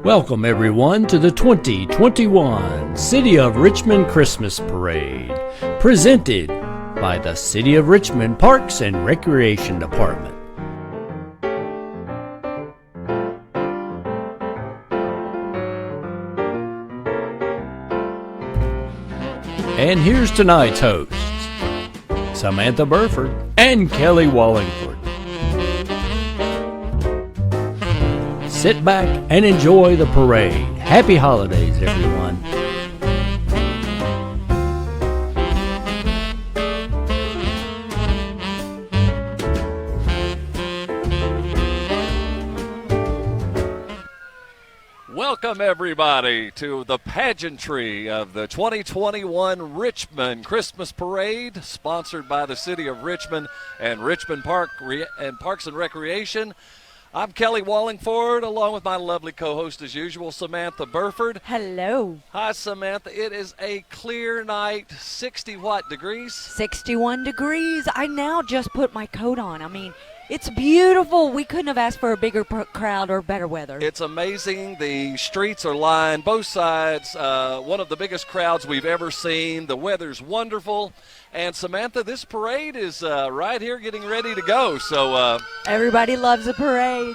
Welcome everyone to the 2021 City of Richmond Christmas Parade, presented by the City of Richmond Parks and Recreation Department. And here's tonight's hosts, Samantha Burford and Kelly Wallingford. Sit back and enjoy the parade. Happy holidays, everyone. Welcome, everybody, to the pageantry of the 2021 Richmond Christmas Parade, sponsored by the City of Richmond and Richmond Parks and Recreation. I'm Kelly Wallingford, along with my lovely co-host, as usual, Samantha Burford. Hello. Hi, Samantha. It is a clear night, 60 what degrees? 61 degrees. I now just put my coat on. I mean, it's beautiful. We couldn't have asked for a bigger crowd or better weather. It's amazing. The streets are lined, both sides. One of the biggest crowds we've ever seen. The weather's wonderful. And, Samantha, this parade is right here getting ready to go. So everybody loves a parade.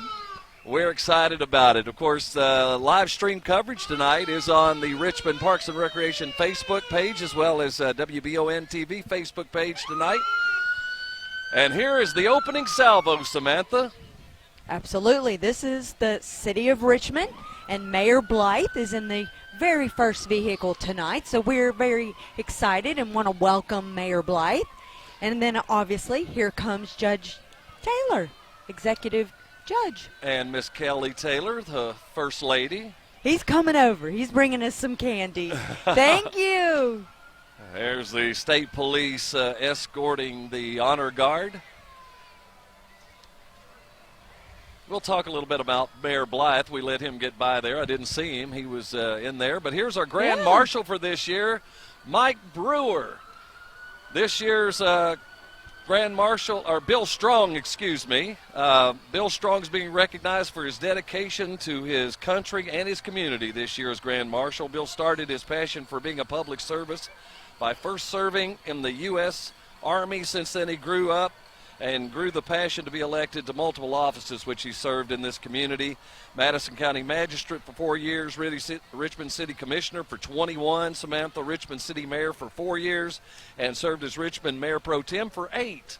We're excited about it. Of course, live stream coverage tonight is on the Richmond Parks and Recreation Facebook page, as well as WBON TV Facebook page tonight. And here is the opening salvo, Samantha. Absolutely. This is the City of Richmond, and Mayor Blythe is in the very first vehicle tonight. So we're very excited and want to welcome Mayor Blythe. And then, obviously, here comes Judge Taylor, Executive Judge. And Miss Kelly Taylor, the First Lady. He's coming over. He's bringing us some candy. Thank you. There's the state police escorting the honor guard. We'll talk a little bit about Mayor Blythe. We let him get by there. I didn't see him. He was in there. But here's our Grand Marshal for this year, Mike Brewer. This year's Grand Marshal, or Bill Strong, excuse me. Bill Strong's being recognized for his dedication to his country and his community this year as Grand Marshal. Bill started his passion for being a public service by first serving in the U.S. Army. Since then, he grew up and grew the passion to be elected to multiple offices which he served in this community. Madison County Magistrate for 4 years, Richmond City Commissioner for 21, Samantha, Richmond City Mayor for 4 years, and served as Richmond Mayor Pro Tem for 8.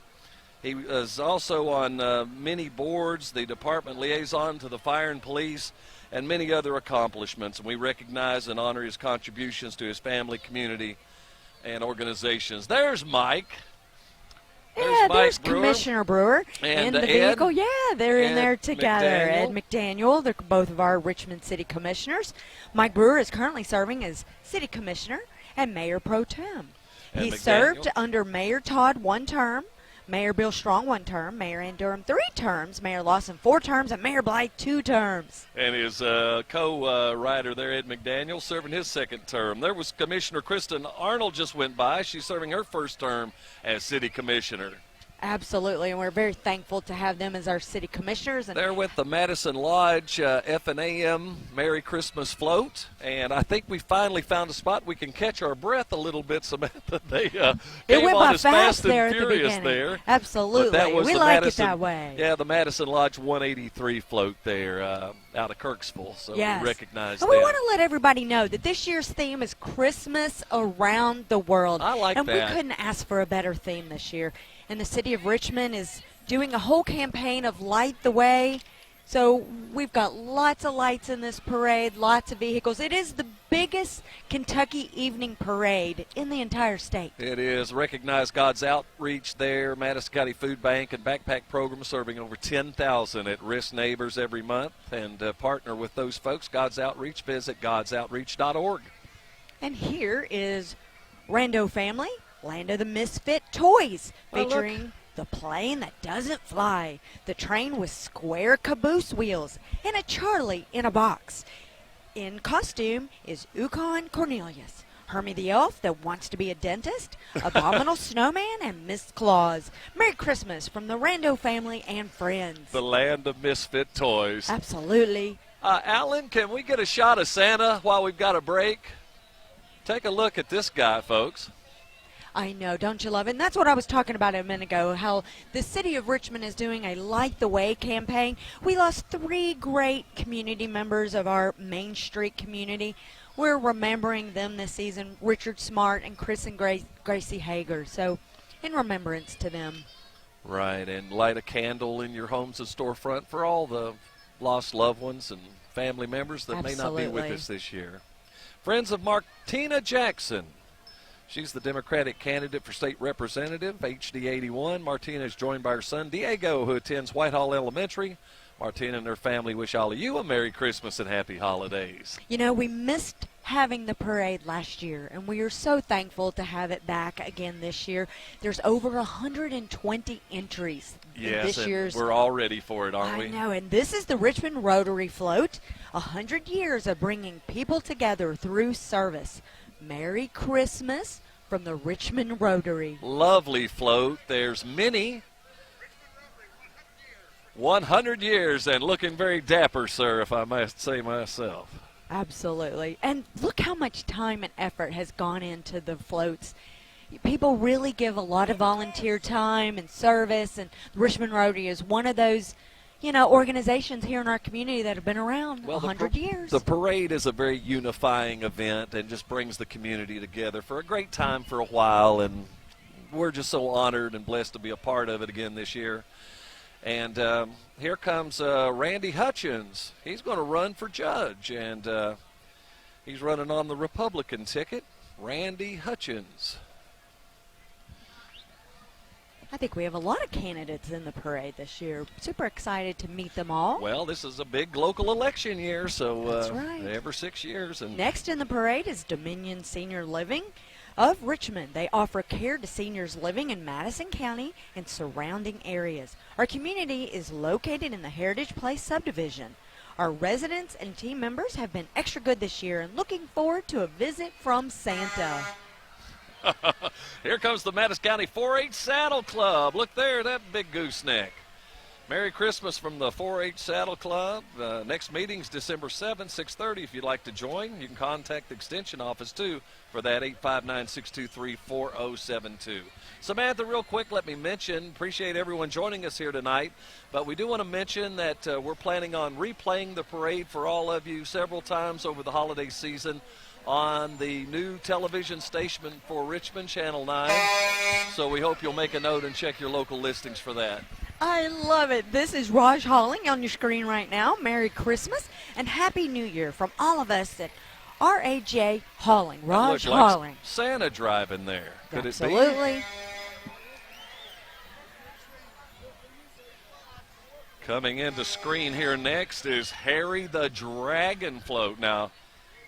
He was also on many boards, the department liaison to the fire and police, and many other accomplishments. And we recognize and honor his contributions to his family, community, and organizations. There's Mike. There's Commissioner Brewer and in the vehicle. Yeah, they're in there together. Ed McDaniel, they're both of our Richmond City Commissioners. Mike Brewer is currently serving as City Commissioner and Mayor Pro Tem. He served under Mayor Todd 1 term, Mayor Bill Strong 1 term, Mayor Ann Durham 3 terms, Mayor Lawson 4 terms, and Mayor Blythe 2 terms. And his co-writer there, Ed McDaniel, serving his 2nd term. There was Commissioner Kristen Arnold just went by. She's serving her 1st term as City Commissioner. Absolutely, and we're very thankful to have them as our city commissioners. And they're with the Madison Lodge F&AM Merry Christmas Float, and I think we finally found a spot we can catch our breath a little bit, Samantha. They it went by fast there and at the furious beginning. there. Absolutely, we like it that way. Yeah, the Madison Lodge 183 float there out of Kirksville, so we recognize that. And we want to let everybody know that this year's theme is Christmas around the world. I like that. And we couldn't ask for a better theme this year. And the City of Richmond is doing a whole campaign of Light the Way. So we've got lots of lights in this parade, lots of vehicles. It is the biggest Kentucky evening parade in the entire state. It is. Recognize God's Outreach there, Madison County Food Bank and Backpack Program, serving over 10,000 at-risk neighbors every month. And partner with those folks, God's Outreach. Visit godsoutreach.org. And here is Rando Family, Land of the Misfit Toys, featuring the plane that doesn't fly, the train with square caboose wheels, and a Charlie in a box. In costume is Ukon Cornelius, Hermie the Elf that wants to be a dentist, Abominable Snowman, and Miss Claus. Merry Christmas from the Rando family and friends. The land of misfit toys. Absolutely. Alan, can we get a shot of Santa while we've got a break? Take a look at this guy, folks. I know, don't you love it? And that's what I was talking about a minute ago, how the city of Richmond is doing a Light the Way campaign. We lost 3 great community members of our Main Street community. We're remembering them this season, Richard Smart and Chris and Gracie Hager. So, in remembrance to them. Right, and light a candle in your home's a storefront for all the lost loved ones and family members that may not be with us this year. Friends of Martina Jackson. She's the Democratic candidate for state representative, HD 81. Martina is joined by her son, Diego, who attends Whitehall Elementary. Martina and her family wish all of you a Merry Christmas and Happy Holidays. You know, we missed having the parade last year, and we are so thankful to have it back again this year. There's over 120 entries in this year's. We're all ready for it, aren't we? I know, and this is the Richmond Rotary Float, 100 years of bringing people together through service. Merry Christmas from the Richmond Rotary. Lovely float. There's Minnie. 100 years and looking very dapper, sir, if I must say myself. Absolutely. And look how much time and effort has gone into the floats. People really give a lot of volunteer time and service, and the Richmond Rotary is one of those, organizations here in our community that have been around 100 years. The parade is a very unifying event and just brings the community together for a great time for a while, and we're just so honored and blessed to be a part of it again this year. And here comes Randy Hutchins. He's going to run for judge, and he's running on the Republican ticket. Randy Hutchins. I think we have a lot of candidates in the parade this year. Super excited to meet them all. Well, this is a big local election year, so that's right. Every 6 years. And next in the parade is Dominion Senior Living of Richmond. They offer care to seniors living in Madison County and surrounding areas. Our community is located in the Heritage Place subdivision. Our residents and team members have been extra good this year and looking forward to a visit from Santa. Here comes the Madison County 4-H Saddle Club. Look there, that big gooseneck. Merry Christmas from the 4-H Saddle Club. Next meeting's December 7th, 6:30. If you'd like to join, you can contact the Extension office, too, for that 859-623-4072. Samantha, real quick, let me mention, appreciate everyone joining us here tonight, but we do want to mention that we're planning on replaying the parade for all of you several times over the holiday season on the new television station for Richmond, Channel 9. So we hope you'll make a note and check your local listings for that. I love it. This is Raj Halling on your screen right now. Merry Christmas and Happy New Year from all of us at R.A.J. Halling. Raj Halling. Like Santa driving there. Could Absolutely. It be? Coming into screen here next is Harry the Dragon Float. Now,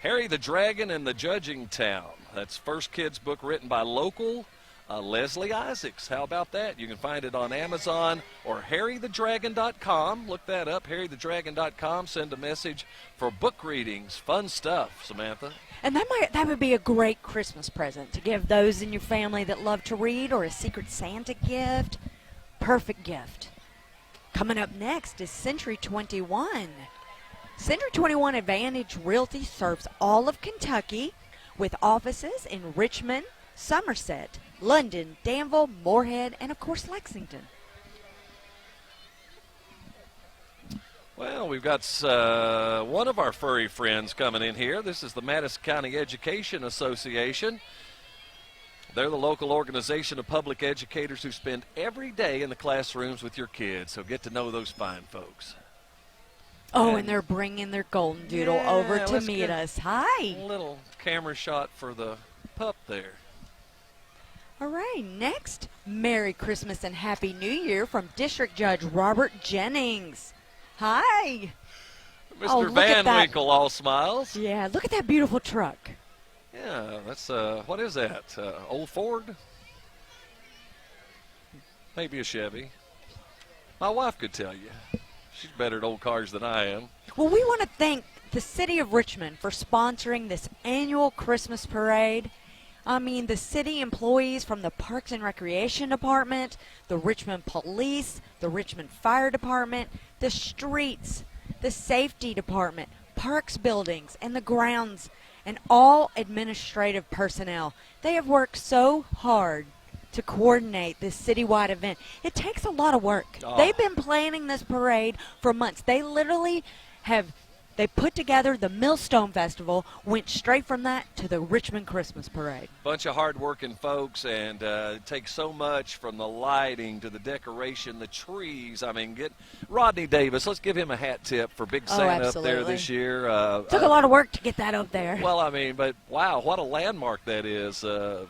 Harry the Dragon in the Judging Town. That's first kid's book written by local Leslie Isaacs. How about that? You can find it on Amazon or harrythedragon.com. Look that up, harrythedragon.com. Send a message for book readings. Fun stuff, Samantha. And that would be a great Christmas present to give those in your family that love to read, or a Secret Santa gift. Perfect gift. Coming up next is Century 21. Century 21 Advantage Realty serves all of Kentucky with offices in Richmond, Somerset, London, Danville, Moorhead, and, of course, Lexington. Well, we've got one of our furry friends coming in here. This is the Madison County Education Association. They're the local organization of public educators who spend every day in the classrooms with your kids, so get to know those fine folks. Oh, and they're bringing their golden doodle over to meet us. Hi. A little camera shot for the pup there. All right, next, Merry Christmas and Happy New Year from District Judge Robert Jennings. Hi. Mr. Van Winkle all smiles. Yeah, look at that beautiful truck. Yeah, that's, what is that, old Ford? Maybe a Chevy. My wife could tell you. She's better at old cars than I am. Well, we want to thank the City of Richmond for sponsoring this annual Christmas parade. I mean, the city employees from the Parks and Recreation Department, the Richmond Police, the Richmond Fire Department, the streets, the safety department, parks buildings, and the grounds, and all administrative personnel. They have worked so hard to coordinate this citywide event. It takes a lot of work. Oh. They've been planning this parade for months. They literally they put together the Millstone Festival, went straight from that to the Richmond Christmas Parade. Bunch of hard-working folks, and it takes so much from the lighting to the decoration, the trees. I mean, get Rodney Davis. Let's give him a hat tip for Big Santa up there this year. Took a lot of work to get that up there. Well, I mean, but wow, what a landmark that is.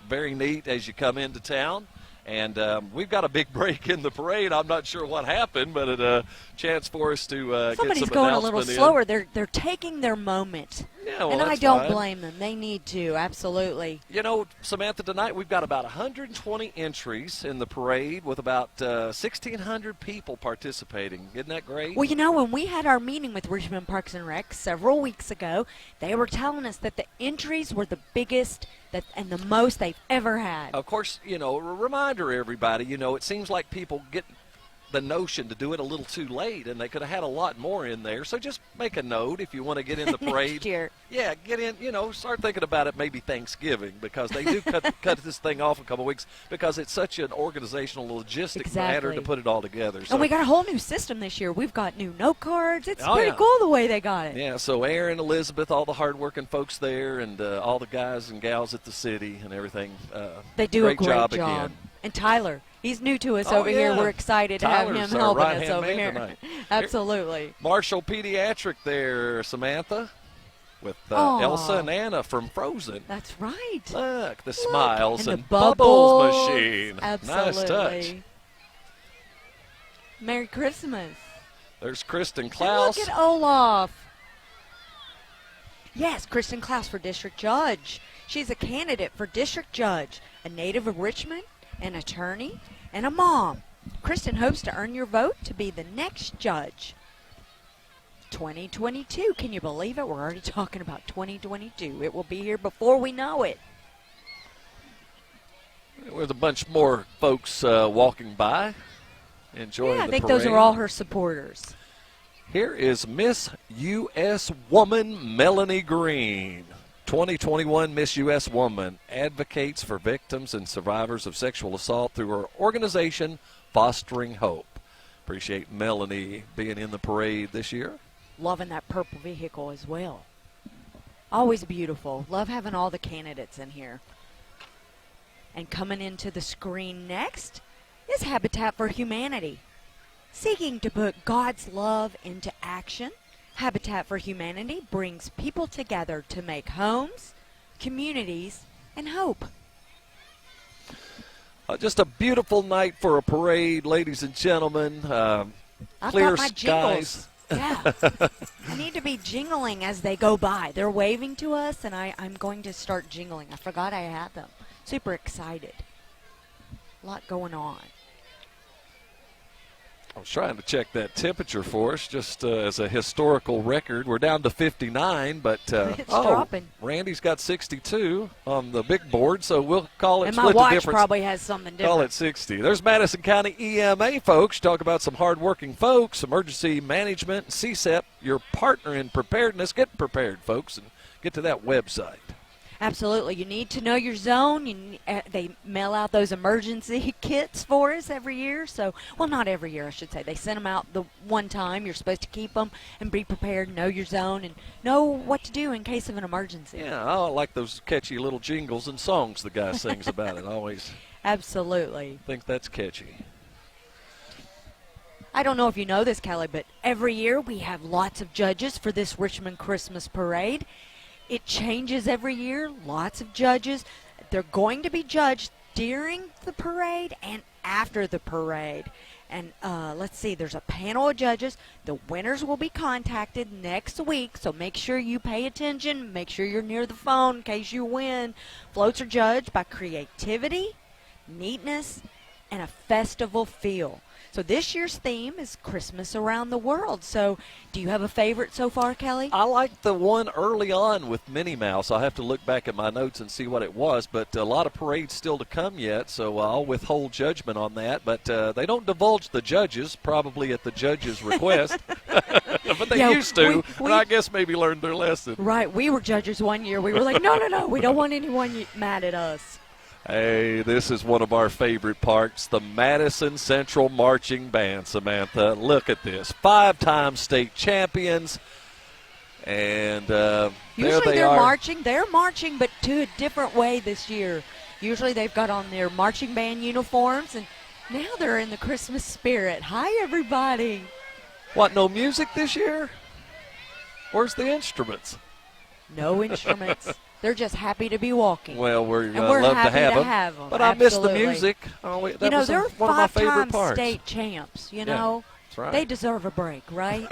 Very neat as you come into town. And we've got a big break in the parade. I'm not sure what happened, but a chance for us to get some Somebody's going a little announcement slower. They're taking their moment. Yeah, well, and I that's don't fine. blame them. They need to, absolutely. You know, Samantha, tonight we've got about 120 entries in the parade with about 1,600 people participating. Isn't that great? Well, you know, when we had our meeting with Richmond Parks and Rec several weeks ago, they were telling us that the entries were the biggest and the most they've ever had. Of course, you know, a reminder, everybody, you know, it seems like people get the notion to do it a little too late, and they could have had a lot more in there. So just make a note if you want to get in the parade. Next year. Yeah, get in, you know, start thinking about it maybe Thanksgiving, because they do cut this thing off a couple of weeks because it's such an organizational, logistic matter to put it all together. So. And we got a whole new system this year. We've got new note cards. It's Oh, pretty yeah. cool the way they got it. Yeah, so Aaron, Elizabeth, all the hard-working folks there, and all the guys and gals at the city and everything. They do a great job. Again. And Tyler, he's new to us Oh, over here. yeah. We're excited to have Tyler's him our helping us right-hand over man here. tonight. Absolutely. Marshall Pediatric there, Samantha, with Aw. Elsa and Anna from Frozen. That's right. Look, the smiles and and, the bubbles bubbles. machine. Absolutely. Nice touch. Merry Christmas. There's Kristen And Klaus. look at Olaf. Yes, Kristen Klaus for district judge. She's a candidate for district judge, a native of Richmond, an attorney, and a mom. Kristen hopes to earn your vote to be the next judge. 2022. Can you believe it? We're already talking about 2022. It will be here before we know it. With a bunch more folks walking by, enjoying Yeah, I the think parade. those are all her supporters. Here is Miss U.S. Woman Melanie Green. 2021 Miss U.S. Woman advocates for victims and survivors of sexual assault through her organization, Fostering Hope. Appreciate Melanie being in the parade this year. Loving that purple vehicle as well. Always beautiful. Love having all the candidates in here. And coming into the screen next is Habitat for Humanity. Seeking to put God's love into action, Habitat for Humanity brings people together to make homes, communities, and hope. Just a beautiful night for a parade, ladies and gentlemen. I've Clear got my skies. jingles. Yeah. I need to be jingling as they go by. They're waving to us, and I'm going to start jingling. I forgot I had them. Super excited. A lot going on. I was trying to check that temperature for us just as a historical record. We're down to 59, but It's dropping. Randy's got 62 on the big board, so we'll call it And split my the watch difference. probably has something different. Call it 60. There's Madison County EMA folks. Talk about some hardworking folks, emergency management, CSEP, your partner in preparedness. Get prepared, folks, and get to that website. Absolutely. You need to know your zone. They mail out those emergency kits for us every year. So, well, not every year, I should say. They send them out the one time. You're supposed to keep them and be prepared, know your zone, and know what to do in case of an emergency. Yeah, I like those catchy little jingles and songs the guy sings about it. I always Absolutely. think that's catchy. I don't know if you know this, Kelly, but every year we have lots of judges for this Richmond Christmas Parade. It changes every year, lots of judges. They're going to be judged during the parade and after the parade. And let's see, there's a panel of judges. The winners will be contacted next week, so make sure you pay attention. Make sure you're near the phone in case you win. Floats are judged by creativity, neatness, and a festival feel. So this year's theme is Christmas around the world. So do you have a favorite so far, Kelly? I like the one early on with Minnie Mouse. I'll have to look back at my notes and see what it was, but a lot of parades still to come yet, so I'll withhold judgment on that. But they don't divulge the judges, probably at the judge's request. but they Yeah, used to, we- and I guess maybe learned their lesson. Right, we were judges one year. We were like, no, we don't want anyone mad at us. Hey, this is one of our favorite parks, the Madison Central Marching Band, Samantha. Look at this. 5-time state champions. And there Usually they they're are. marching. They're marching, but to a different way this year. Usually they've got on their marching band uniforms, and now they're in the Christmas spirit. Hi, everybody. What, no music this year? Where's the instruments? No instruments. They're just happy to be walking. Well, we're And we're love happy to have to them. have 'em, But I miss the absolutely. music. Oh, that was They're one of my favorite five-time parts. state champs, Yeah, know. That's right. They deserve a break, right?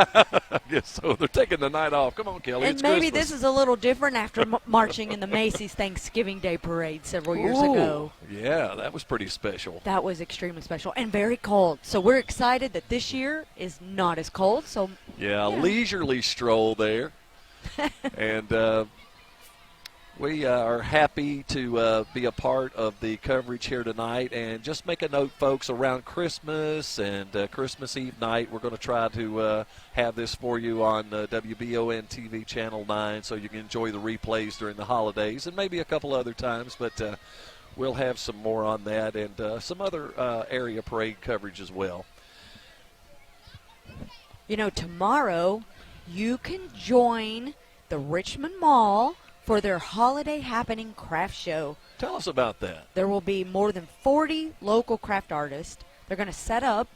Yes, so they're taking the night off. Come on, Kelly. And it's maybe Christmas. this is a little different after marching in the Macy's Thanksgiving Day Parade several years Ooh, ago. Yeah, that was pretty special. That was extremely special and very cold. So we're excited that this year is not as cold. So Yeah, leisurely stroll there. And we are happy to be a part of the coverage here tonight. And just make a note, folks, around Christmas and Christmas Eve night, we're going to try to have this for you on WBON TV Channel 9 so you can enjoy the replays during the holidays and maybe a couple other times. But we'll have some more on that and some other area parade coverage as well. you know, tomorrow you can join the Richmond Mall for their holiday happening craft show. Tell us about that. There will be more than 40 local craft artists. They're going to set up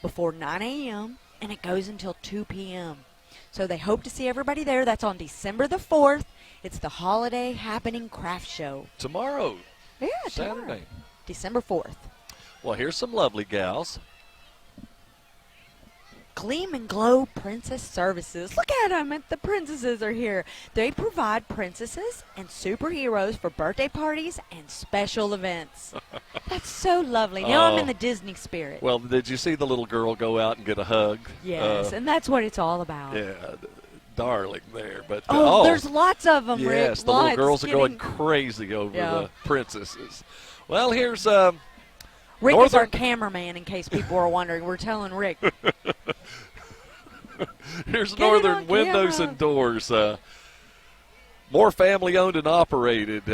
before 9 a.m. and it goes until 2 p.m. So they hope to see everybody there. That's on December the 4th. It's the Holiday Happening Craft Show. Tomorrow. Yeah, Saturday. tomorrow, December 4th. Well, here's some lovely gals. Gleam and Glow Princess Services. Look at them. The princesses are here. They provide princesses and superheroes for birthday parties and special events. That's so lovely. Now I'm in the Disney spirit. Well, did you see the little girl go out and get a hug? Yes, and that's what it's all about. Yeah, darling there. But There's lots of them, Rick. yes, the little Lots girls are going getting- crazy over Yeah. the princesses. Well, here's Rick is our Northern- cameraman, in case people are wondering. We're telling Rick. here's Get it Northern on Windows camera. and Doors. More family owned and operated.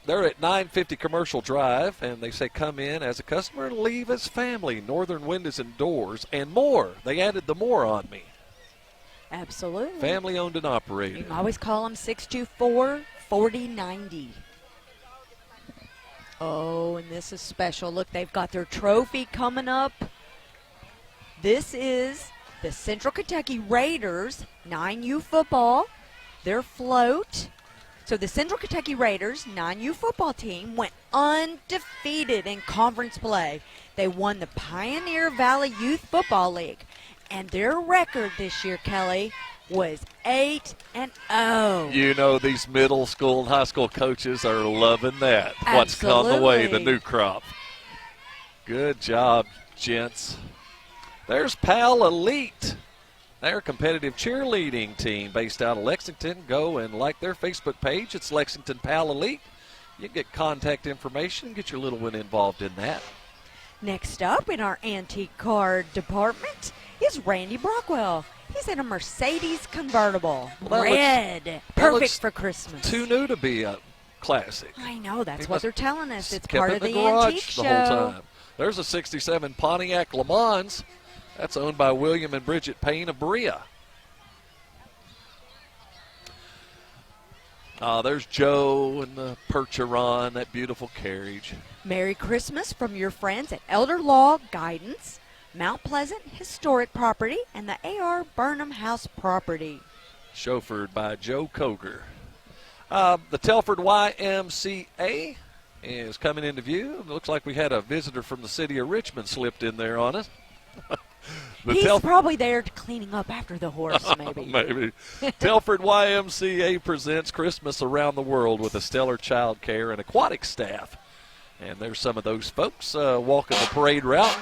They're at 950 Commercial Drive, and they say come in as a customer and leave as family. Northern Windows and Doors and more. They added the more on me. Absolutely. Family owned and You operated. can always call them 624-4090. Oh, and this is special. Look, they've got their trophy coming up. This is the Central Kentucky Raiders 9U football, their float. So the Central Kentucky Raiders 9U football team went undefeated in conference play. They won the Pioneer Valley Youth Football League. And their record this year, Kelly, was 8-0. You know, these middle school and high school coaches are loving that. What's come the way, the Absolutely. new crop. Good job, gents. There's Pal Elite. They're a competitive cheerleading team based out of Lexington. Go and like their Facebook page. It's Lexington Pal Elite. You can get contact information and get your little one involved in that. Next up in our antique car department is Randy Brockwell. He's in a Mercedes convertible. Well, that Red. looks Perfect for Christmas. Too new to be a classic. I know. That's He what must they're telling us. It's Kept part it of in the garage antique show. the whole time. There's a 67 Pontiac Le Mans. That's owned by William and Bridget Payne of Berea. There's Joe and the Percheron, that beautiful carriage. Merry Christmas from your friends at Elder Law Guidance, Mount Pleasant Historic Property, and the A.R. Burnham House Property. Chauffeured by Joe Koger. The Telford YMCA is coming into view. It looks like we had a visitor from the city of Richmond slipped in there on us. He's probably there cleaning up after the horse, maybe. Maybe. Telford YMCA presents Christmas Around the World with a stellar child care and aquatic staff. And there's some of those folks walking the parade route.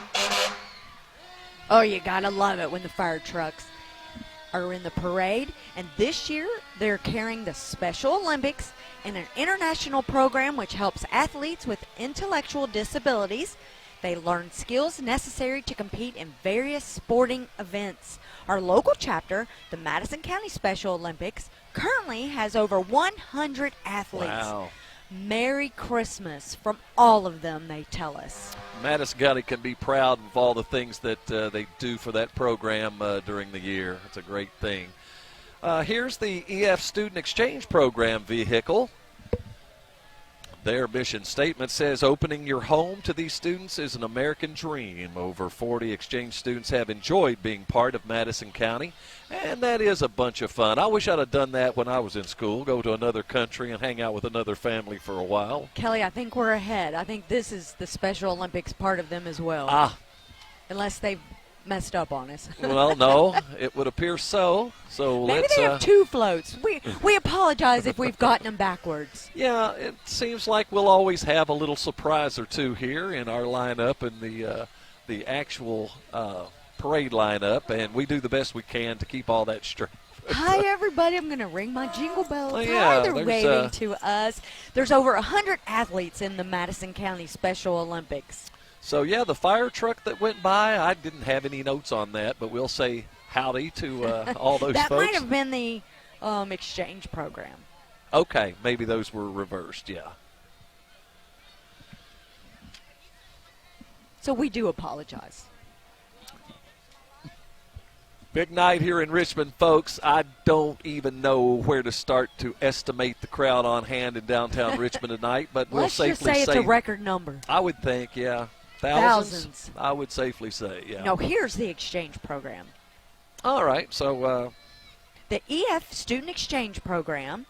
Oh, you gotta love it when the fire trucks are in the parade. And this year, they're carrying the Special Olympics and an international program which helps athletes with intellectual disabilities. They learn skills necessary to compete in various sporting events. Our local chapter, the Madison County Special Olympics, currently has over 100 athletes. Wow. Merry Christmas from all of them, they tell us. Madison County can be proud of all the things that they do for that program during the year. It's a great thing. Here's the EF Student Exchange Program vehicle. Their mission statement says, opening your home to these students is an American dream. Over 40 exchange students have enjoyed being part of Madison County, and that is a bunch of fun. I wish I'd have done that when I was in school, go to another country and hang out with another family for a while. Kelly, I think we're ahead. I think this is the Special Olympics part of them as well. Unless they've messed up on us. Well, no, it would appear so. So maybe let's, they have two floats. We apologize if we've gotten them backwards. Yeah, it seems like we'll always have a little surprise or two here in our lineup and the actual parade lineup, and we do the best we can to keep all that straight. Hi, everybody. I'm going to ring my jingle bells. Oh, yeah, Hi, they're waving to us. There's over 100 athletes in the Madison County Special Olympics. So, yeah, the fire truck that went by, I didn't have any notes on that, but we'll say howdy to all those that folks. That might have been the exchange program. Okay, maybe those were reversed, yeah. So we do apologize. Big night here in Richmond, folks. I don't even know where to start to estimate the crowd on hand in downtown Richmond tonight, but we'll safely say. Let's just say it's a record number. I would think, yeah. Thousands. I would safely say, yeah. No, here's the exchange program. All right, so. The EF Student Exchange Program,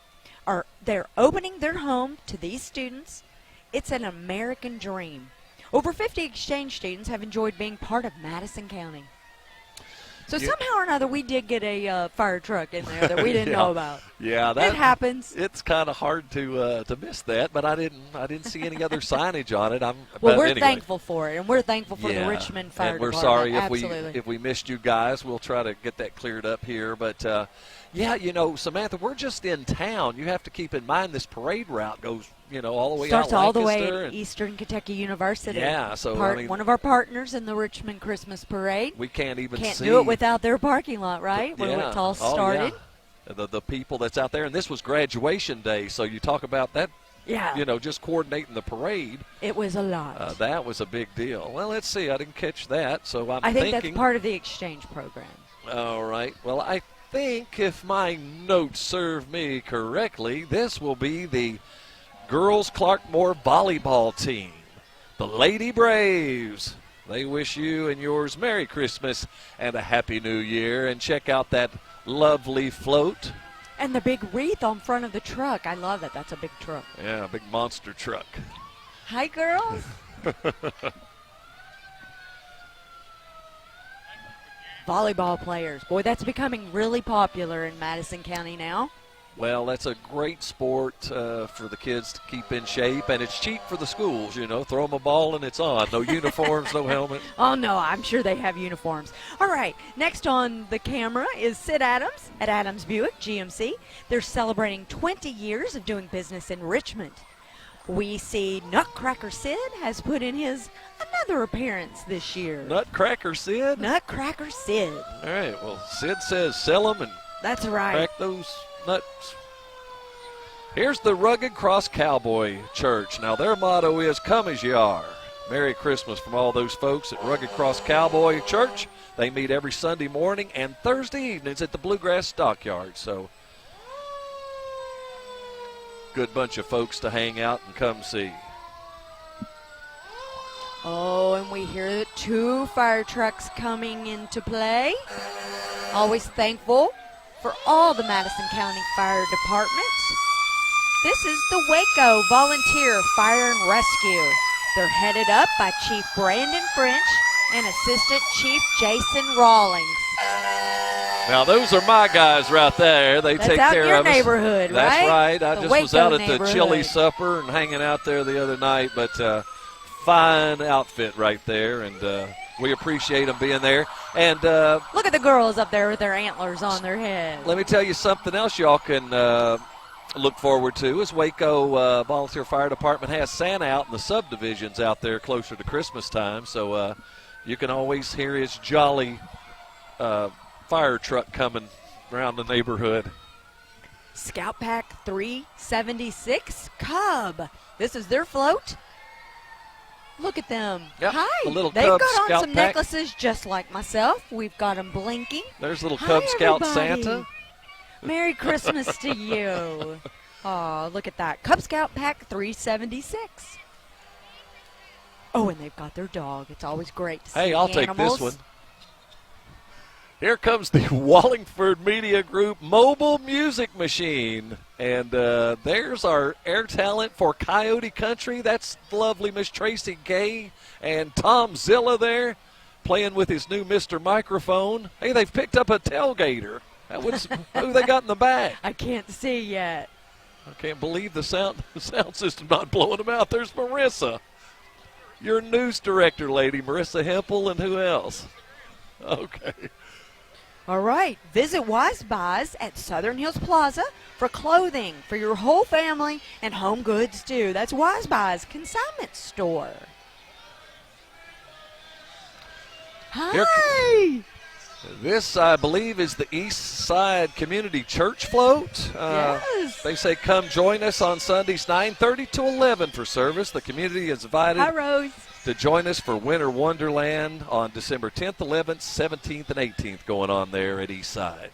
they're opening their home to these students. It's an American dream. Over 50 exchange students have enjoyed being part of Madison County. So somehow or another, we did get a fire truck in there that we didn't know about. Yeah, it happens. It's kind of hard to miss that, but I didn't see any other signage on it. We're thankful for it, and we're thankful for the Richmond Fire Department. And we're sorry if we missed you guys. We'll try to get that cleared up here, but yeah, Samantha, we're just in town. You have to keep in mind this parade route goes, all the way starts out all the way Lancaster at Eastern Kentucky University. Yeah, so one of our partners in the Richmond Christmas Parade. We can't see. Do it without their parking lot, right? Where it's all started. The people that's out there, and this was graduation day, so you talk about that. Yeah. Just coordinating the parade. It was a lot. That was a big deal. Well, let's see. I didn't catch that, so I think that's part of the exchange program. All right. Well, I think if my notes serve me correctly, this will be the girls Clarkmore volleyball team, the Lady Braves. They wish you and yours Merry Christmas and a Happy New Year, and check out that lovely float. And the big wreath on front of the truck. I love it. That's a big truck. Yeah, a big monster truck. Hi, girls. Volleyball players. Boy, that's becoming really popular in Madison County now. Well, that's a great sport for the kids to keep in shape, and it's cheap for the schools, Throw them a ball and it's on. No uniforms, no helmet. Oh, no, I'm sure they have uniforms. All right, next on the camera is Sid Adams at Adams Buick GMC. They're celebrating 20 years of doing business in Richmond. We see Nutcracker Sid has put in his another appearance this year. Nutcracker Sid? Nutcracker Sid. All right, well, Sid says sell them and that's right. crack those nuts. Here's the Rugged Cross Cowboy Church. Now, their motto is, come as you are. Merry Christmas from all those folks at Rugged Cross Cowboy Church. They meet every Sunday morning and Thursday evenings at the Bluegrass Stockyard. So, good bunch of folks to hang out and come see. Oh, and we hear the 2 fire trucks coming into play. Always thankful for all the Madison County Fire Departments. This is the Waco Volunteer Fire and Rescue. They're headed up by Chief Brandon French and Assistant Chief Jason Rawlings. Now, those are my guys right there. They take care of us. That's out in your neighborhood, right? That's right. I the just Waco was out at the neighborhood. chili supper and hanging out there the other night, but fine outfit right there, and we appreciate them being there. And look at the girls up there with their antlers on their head. Let me tell you something else y'all can look forward to is Waco Volunteer Fire Department has Santa out in the subdivisions out there closer to Christmas time, so you can always hear his jolly fire truck coming around the neighborhood. Scout Pack 376 Cub. This is their float. Look at them. Yep, Hi. a little They've Cub got on Scout some Pack. necklaces just like myself. We've got them blinking. There's little Hi, Cub Scout everybody. Santa. Merry Christmas to you. Oh, look at that. Cub Scout Pack 376. Oh, and they've got their dog. It's always great to see Hey, I'll the take animals. this one. Here comes the Wallingford Media Group mobile music machine. And there's our air talent for Coyote Country. That's lovely Miss Tracy Gay and Tom Zilla there playing with his new Mr. Microphone. Hey, they've picked up a tailgater. Who they got in the back? I can't see yet. I can't believe the sound system not blowing them out. There's Marissa, your news director lady, Marissa Hempel, and who else? Okay. All right. Visit Wise Buys at Southern Hills Plaza for clothing for your whole family and home goods, too. That's Wise Buys Consignment Store. Hi. This, I believe, is the East Side Community Church float. Yes. They say come join us on Sundays 9:30 to 11 for service. The community is invited Hi, Rose. to join us for Winter Wonderland on December 10th, 11th, 17th, and 18th going on there at East Side.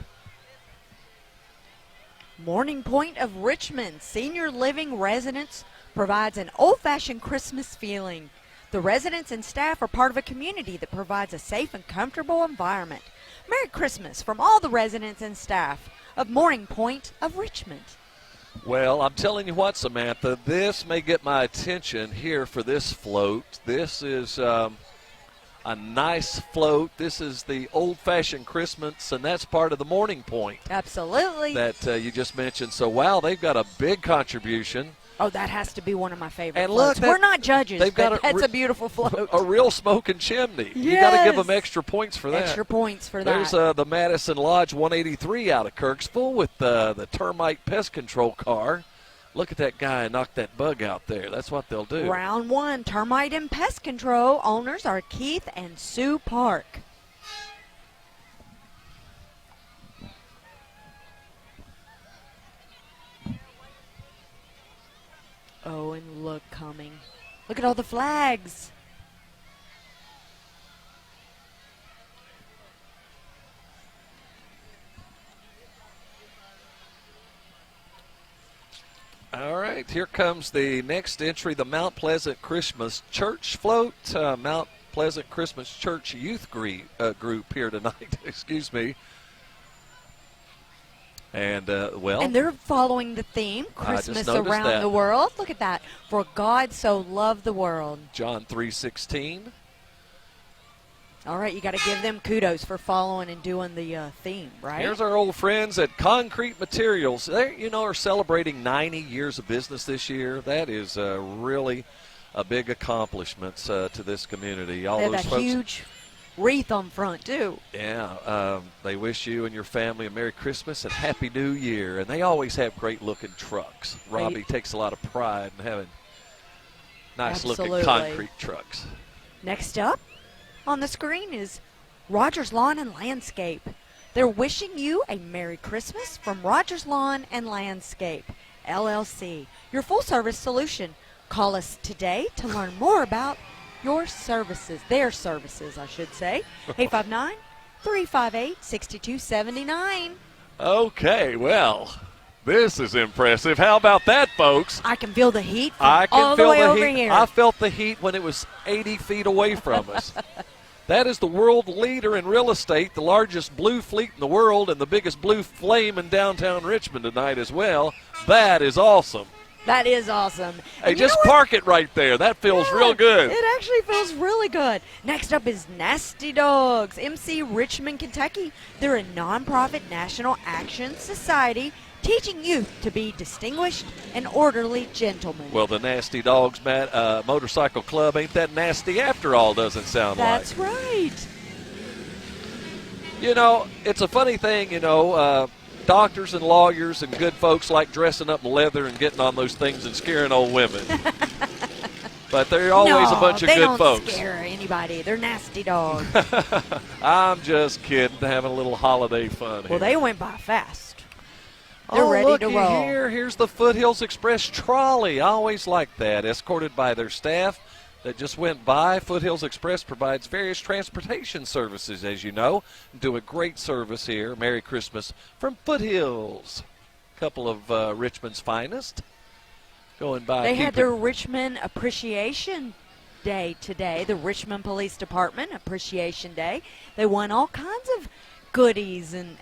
Morning Point of Richmond Senior Living Residence provides an old-fashioned Christmas feeling. The residents and staff are part of a community that provides a safe and comfortable environment. Merry Christmas from all the residents and staff of Morning Point of Richmond. Well, I'm telling you what, Samantha, this may get my attention here for this float. This is a nice float. This is the old-fashioned Christmas, and that's part of the Morning Point Absolutely. that you just mentioned. So, wow, they've got a big contribution. Oh, that has to be one of my favorite And floats. look, We're not judges, they've got but that's a beautiful float. A real smoking chimney. You got to give Yes. them extra points for that. Extra points for There's that. the Madison Lodge 183 out of Kirksville with the termite pest control car. Look at that guy knock that bug out there. That's what they'll do. Round one, termite and pest control owners are Keith and Sue Park. Oh, and look coming. Look at all the flags. All right, here comes the next entry, the Mount Pleasant Christmas Church float. Mount Pleasant Christmas Church Youth group here tonight. Excuse me. And, And they're following the theme, I just Christmas noticed around that. the world. Look at that. For God so loved the world. John 3:16. All right, you got to give them kudos for following and doing the theme, right? Here's our old friends at Concrete Materials. They, are celebrating 90 years of business this year. That is really a big accomplishment to this community. All they have those that folks, huge wreath on front, too. yeah, they wish you and your family a Merry Christmas and Happy New Year. And they always have great-looking trucks. Robbie takes a lot of pride in having nice-looking Absolutely. concrete trucks. Next up on the screen is Rogers Lawn and Landscape. They're wishing you a Merry Christmas from Rogers Lawn and Landscape, LLC, your full-service solution. Call us today to learn more about your services, their services, I should say. 859-358-6279. Okay, well, this is impressive. How about that, folks? I can feel the heat from I can all feel the way the over heat. here. I felt the heat when it was 80 feet away from us. That is the world leader in real estate, the largest blue fleet in the world, and the biggest blue flame in downtown Richmond tonight as well. That is awesome. That is awesome. Hey, And you just know what? park it right there. That feels Yeah, real good. It actually feels really good. Next up is Nasty Dogs, MC Richmond, Kentucky. They're a nonprofit national action society teaching youth to be distinguished and orderly gentlemen. Well, the Nasty Dogs Motorcycle Club ain't that nasty after all, doesn't sound like. That's right. It's a funny thing, doctors and lawyers and good folks like dressing up in leather and getting on those things and scaring old women. But they're always a bunch of good folks. They don't scare anybody. They're nasty dogs. I'm just kidding, having a little holiday fun here. Well, they went by fast. They're ready to looky roll. Here's the Foothills Express trolley. I always like that, escorted by their staff that just went by. Foothills Express provides various transportation services, as you know. Do a great service here. Merry Christmas from Foothills. A couple of Richmond's finest going by. They had their Richmond Appreciation Day today, the Richmond Police Department Appreciation Day. They won all kinds of goodies and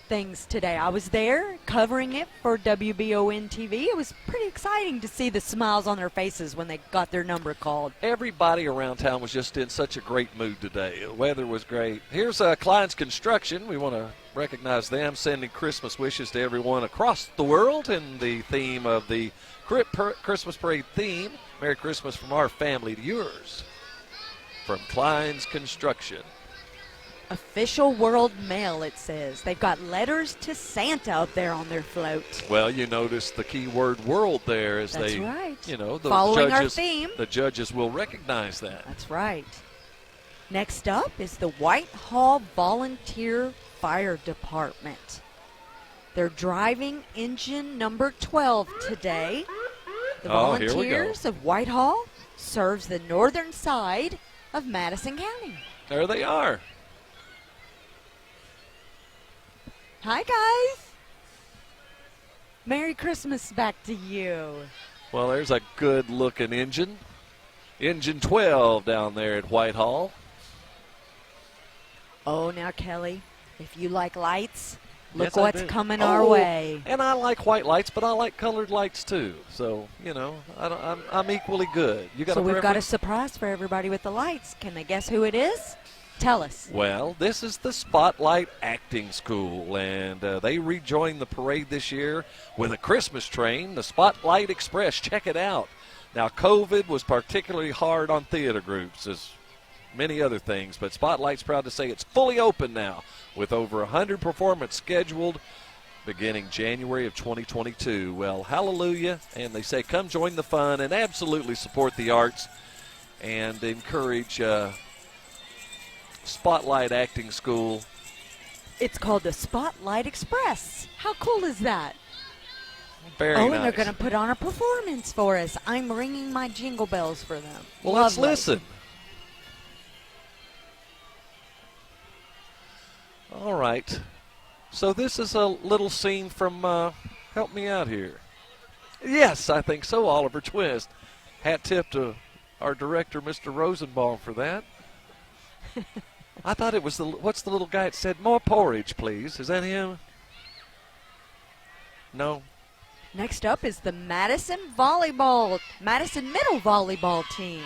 things today. I was there covering it for WBON TV. It was pretty exciting to see the smiles on their faces when they got their number called. Everybody around town was just in such a great mood today. The weather was great. Here's Klein's Construction. We want to recognize them, sending Christmas wishes to everyone across the world in the theme of the Christmas Parade theme. Merry Christmas from our family to yours. From Klein's Construction. Official World Mail, it says. They've got letters to Santa up there on their float. Well, you notice the key word world there as That's they, right. the Following judges, our theme. The judges will recognize that. That's right. Next up is the Whitehall Volunteer Fire Department. They're driving engine number 12 today. The Volunteers of Whitehall serves the northern side of Madison County. There they are. Hi, guys. Merry Christmas back to you. Well, there's a good-looking engine. Engine 12 down there at Whitehall. Oh, now, Kelly, if you like lights, look Yes, I what's do. coming our way. And I like white lights, but I like colored lights too. So, I'm equally good. You got So a we've got a preference? surprise for everybody with the lights. Can they guess who it is? Tell us. Well, this is the Spotlight Acting School, and they rejoined the parade this year with a Christmas train, the Spotlight Express. Check it out. Now, COVID was particularly hard on theater groups, as many other things, but Spotlight's proud to say it's fully open now with over 100 performances scheduled beginning January of 2022. Well, hallelujah, and they say come join the fun and absolutely support the arts and encourage Spotlight Acting School. It's called the Spotlight Express. How cool is that? Very nice. And they're going to put on a performance for us. I'm ringing my jingle bells for them. Well, Lovely. let's listen. All right. So this is a little scene from, help me out here. Yes, I think so, Oliver Twist. Hat tip to our director, Mr. Rosenbaum, for that. I thought it was what's the little guy that said, more porridge, please? Is that him? No? Next up is the Madison Middle Volleyball team.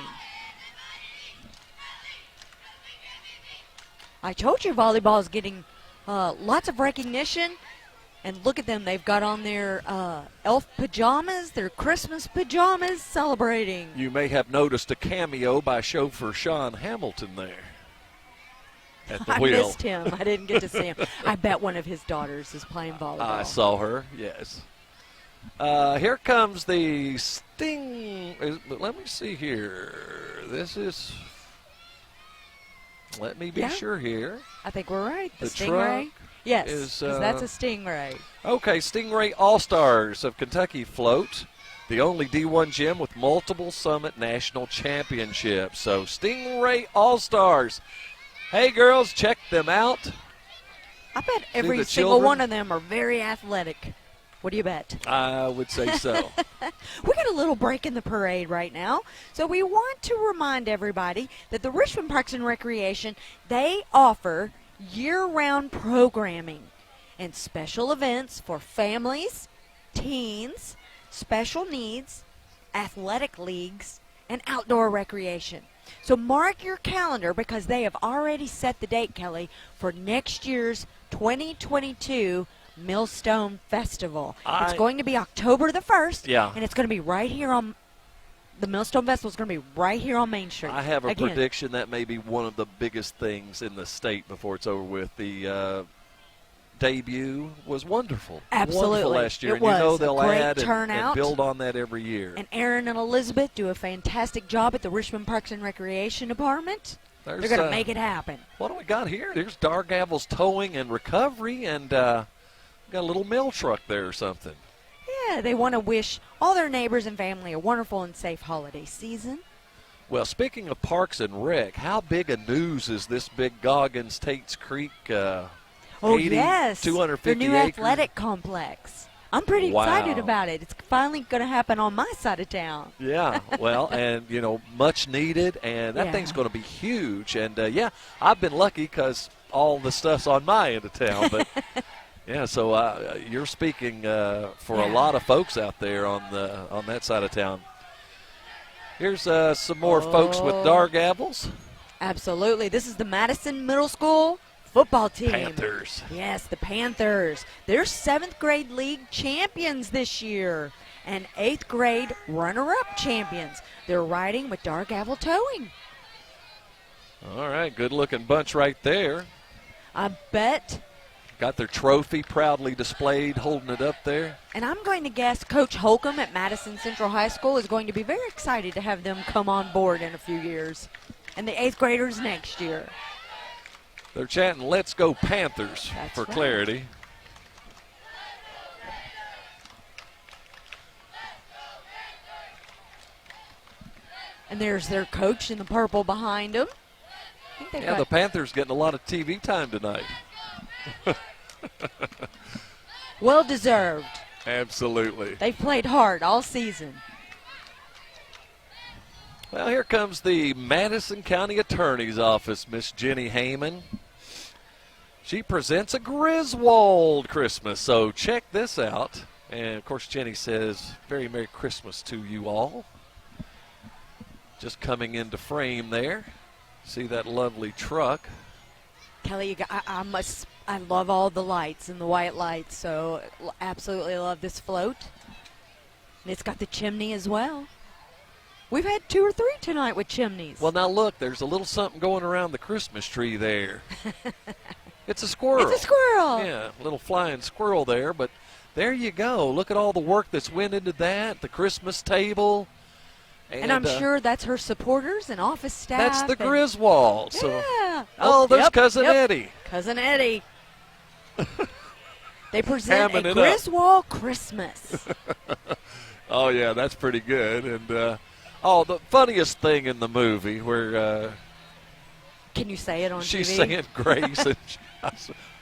I told you volleyball is getting lots of recognition. And look at them. They've got on their elf pajamas, their Christmas pajamas, celebrating. You may have noticed a cameo by chauffeur Sean Hamilton there at the wheel. I missed him. I didn't get to see him. I bet one of his daughters is playing volleyball. I saw her, yes. Here comes the Sting. Let me see here. This is, let me be sure here. I think we're right. The Stingray? Truck yes, is, 'cause that's a Stingray. Okay, Stingray All-Stars of Kentucky float. The only D1 gym with multiple Summit National Championships. So Stingray All-Stars. Hey, girls, check them out. I bet every the single children? one of them are very athletic. What do you bet? I would say so. We got a little break in the parade right now, so we want to remind everybody that the Richmond Parks and Recreation, they offer year-round programming and special events for families, teens, special needs, athletic leagues, and outdoor recreation. So mark your calendar because they have already set the date, Kelly, for next year's 2022 Millstone Festival. It's going to be October the 1st, and it's going to be right here on the Millstone Festival. Is going to be right here on Main Street. I have a prediction that may be one of the biggest things in the state before it's over with. The debut was wonderful. Absolutely. Wonderful last year. It and you know was. they'll A great add and turnout. build on that every year. And Aaron and Elizabeth do a fantastic job at the Richmond Parks and Recreation Department. They're going to make it happen. What do we got here? There's Dargavel's Towing and Recovery, and got a little mail truck there or something. Yeah, they want to wish all their neighbors and family a wonderful and safe holiday season. Well, speaking of Parks and Rec, how big a news is this big Goggins Tate's Creek 80, yes, 250 the new acres? athletic complex. I'm pretty excited about it. It's finally going to happen on my side of town. Yeah, well, and, much needed, and that thing's going to be huge. And, I've been lucky because all the stuff's on my end of town. But, yeah, so you're speaking for a lot of folks out there on that side of town. Here's some more folks with Dargavels. Absolutely. This is the Madison Middle School football team. Panthers. Yes, the Panthers. They're 7th grade league champions this year and 8th grade runner-up champions. They're riding with Dargavel Towing. All right, good-looking bunch right there. I bet. Got their trophy proudly displayed, holding it up there. And I'm going to guess Coach Holcomb at Madison Central High School is going to be very excited to have them come on board in a few years. And the 8th graders next year. They're chanting, "Let's go Panthers," That's for right. clarity. And there's their coach in the purple behind them. Yeah, the Panthers getting a lot of TV time tonight. Well deserved. Absolutely. They've played hard all season. Well, here comes the Madison County Attorney's Office, Miss Jenny Heyman. She presents a Griswold Christmas, so check this out. And, of course, Jenny says, "Very Merry Christmas to you all." Just coming into frame there. See that lovely truck. Kelly, I love all the lights and the white lights, so absolutely love this float. And it's got the chimney as well. We've had 2 or 3 tonight with chimneys. Well, now look, there's a little something going around the Christmas tree there. It's a squirrel. It's a squirrel. Yeah, a little flying squirrel there, but there you go. Look at all the work that's went into that, the Christmas table. And I'm sure that's her supporters and office staff. That's the Griswold. So, yeah. There's Cousin Eddie. Cousin Eddie. They present Hamming a it Griswold Christmas. Oh, yeah, that's pretty good. And, the funniest thing in the movie where Can you say it on she's TV? saying grace and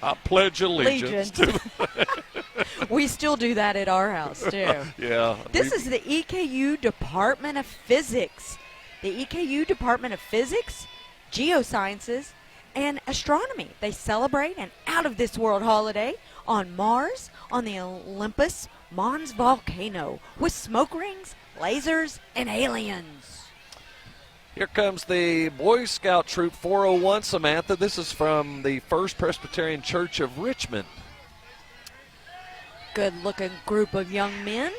I pledge allegiance to the We still do that at our house, too. Yeah. This is the EKU Department of Physics. The EKU Department of Physics, Geosciences, and Astronomy. They celebrate an out-of-this-world holiday on Mars on the Olympus Mons volcano with smoke rings, lasers, and aliens. Here comes the Boy Scout Troop 401, Samantha. This is from the First Presbyterian Church of Richmond. Good-looking group of young men.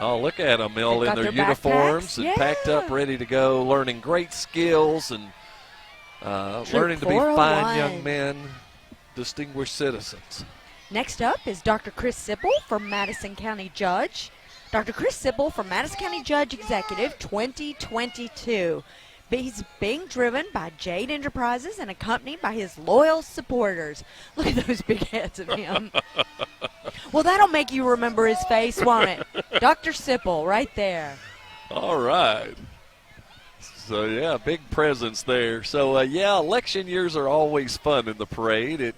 Oh, look at them all They've in got their their uniforms backpacks. and packed up, ready to go, learning great skills and learning to be fine young 401. men, distinguished citizens. Next up is Dr. Chris Sipple from Madison County Judge. Dr. Chris Sipple from Madison County Judge Executive 2022. He's being driven by Jade Enterprises and accompanied by his loyal supporters. Look at those big heads of him. Well, that'll make you remember his face, won't it? Dr. Sipple, right there. All right. So, yeah, big presence there. So, election years are always fun in the parade.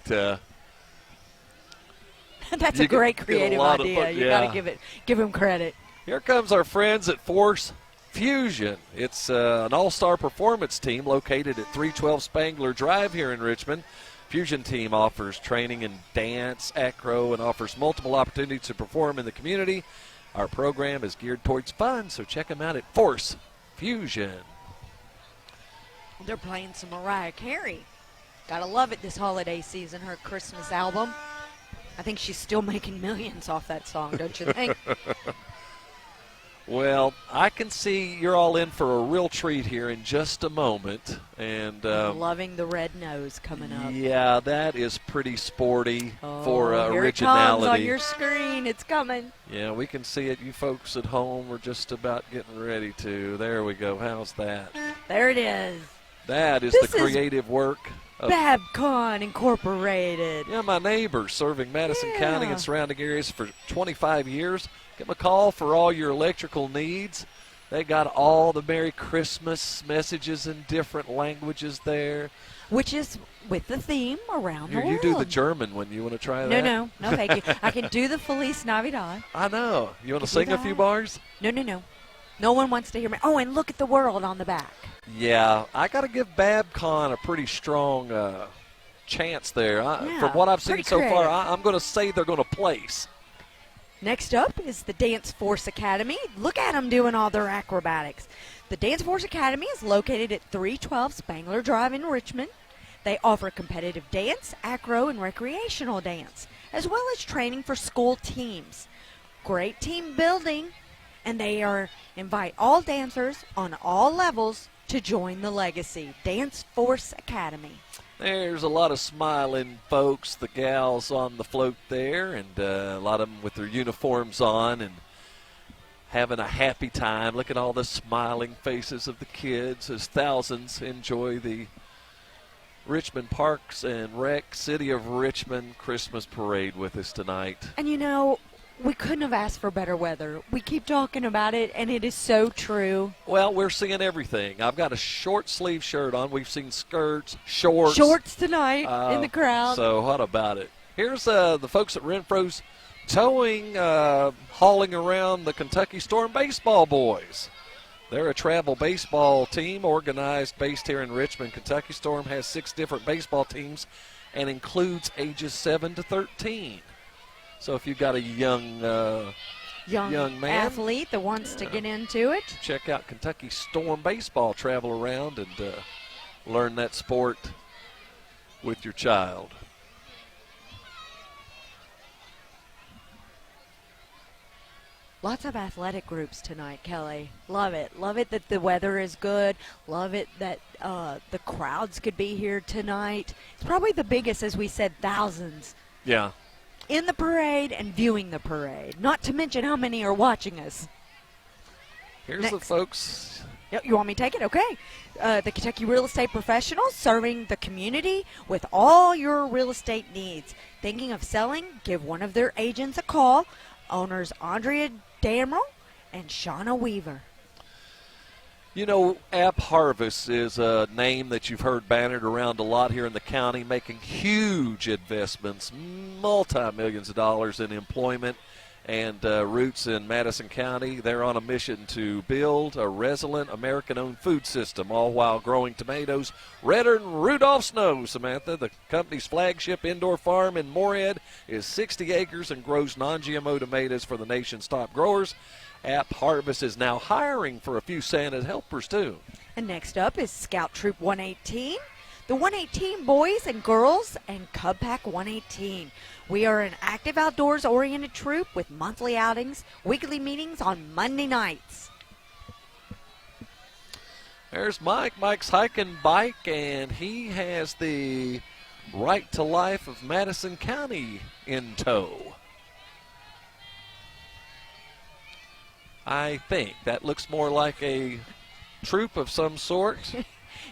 That's a great creative idea. fun, You got to give him credit. Here comes our friends at Force Fusion. It's an all-star performance team located at 312 Spangler Drive here in Richmond. Fusion team offers training in dance, acro, and offers multiple opportunities to perform in the community. Our program is geared towards fun, so check them out at Force Fusion. They're playing some Mariah Carey. Gotta love it this holiday season, her Christmas album. I think she's still making millions off that song, don't you think? Well, I can see you're all in for a real treat here in just a moment. And I'm loving the red nose coming up. yeah, that is pretty sporty for Here originality. it comes on your screen. It's coming. Yeah, we can see it. You folks at home are just about getting ready to. There we go. How's that? There it is. That is This the is creative work of Babcon Incorporated. Yeah, my neighbors serving Madison County Yeah. and surrounding areas for 25 years. Give them a call for all your electrical needs. They got all the Merry Christmas messages in different languages there. Which is with the theme around the You world. do the German when you want to try that? No, thank you. I can do the Feliz Navidad. I know. You want to Can sing do a few that. bars? No. No one wants to hear me. Oh, and look at the world on the back. Yeah, I got to give Babcon a pretty strong chance there. Yeah, From what I've seen pretty so far, creative. I'm going to say they're going to place. Next up is the Dance Force Academy. Look at them doing all their acrobatics. The Dance Force Academy is located at 312 Spangler Drive in Richmond. They offer competitive dance, acro, and recreational dance, as well as training for school teams. Great team building, and they invite all dancers on all levels to join the legacy. Dance Force Academy. There's a lot of smiling folks, the gals on the float there, and a lot of them with their uniforms on and having a happy time. Look at all the smiling faces of the kids as thousands enjoy the Richmond Parks and Rec City of Richmond Christmas Parade with us tonight. And you know, we couldn't have asked for better weather. We keep talking about it, and it is so true. Well, we're seeing everything. I've got a short sleeve shirt on. We've seen skirts, shorts. Shorts tonight in the crowd. So what about it? Here's the folks at Renfro's towing, hauling around the Kentucky Storm baseball boys. They're a travel baseball team based here in Richmond. Kentucky Storm has 6 different baseball teams and includes ages 7 to 13. So if you've got a young man athlete that wants to get into it, check out Kentucky Storm baseball. Travel around and learn that sport with your child. lots of athletic groups tonight, Kelly. Love it. Love it that the weather is good. Love it that the crowds could be here tonight. It's probably the biggest, as we said, thousands. Yeah. In the parade and viewing the parade. Not to mention how many are watching us. Here's the Next. folks. Yep, you want me to take it? Okay. The Kentucky Real Estate Professionals serving the community with all your real estate needs. Thinking of selling? Give one of their agents a call. Owners Andrea Damrell and Shauna Weaver. You know, App Harvest is a name that you've heard bannered around a lot here in the county, making huge investments, multi-millions of dollars in employment and roots in Madison County. They're on a mission to build a resilient American-owned food system, all while growing tomatoes redder than Rudolph Snow, Samantha. The company's flagship indoor farm in Moorhead is 60 acres and grows non-GMO tomatoes for the nation's top growers. App Harvest is now hiring for a few Santa helpers, too. And next up is Scout Troop 118. The 118 boys and girls and Cub Pack 118. We are an active outdoors-oriented troop with monthly outings, weekly meetings on Monday nights. There's Mike. Mike's hiking bike, and he has the Right to Life of Madison County in tow. I think that looks more like a troop of some sort.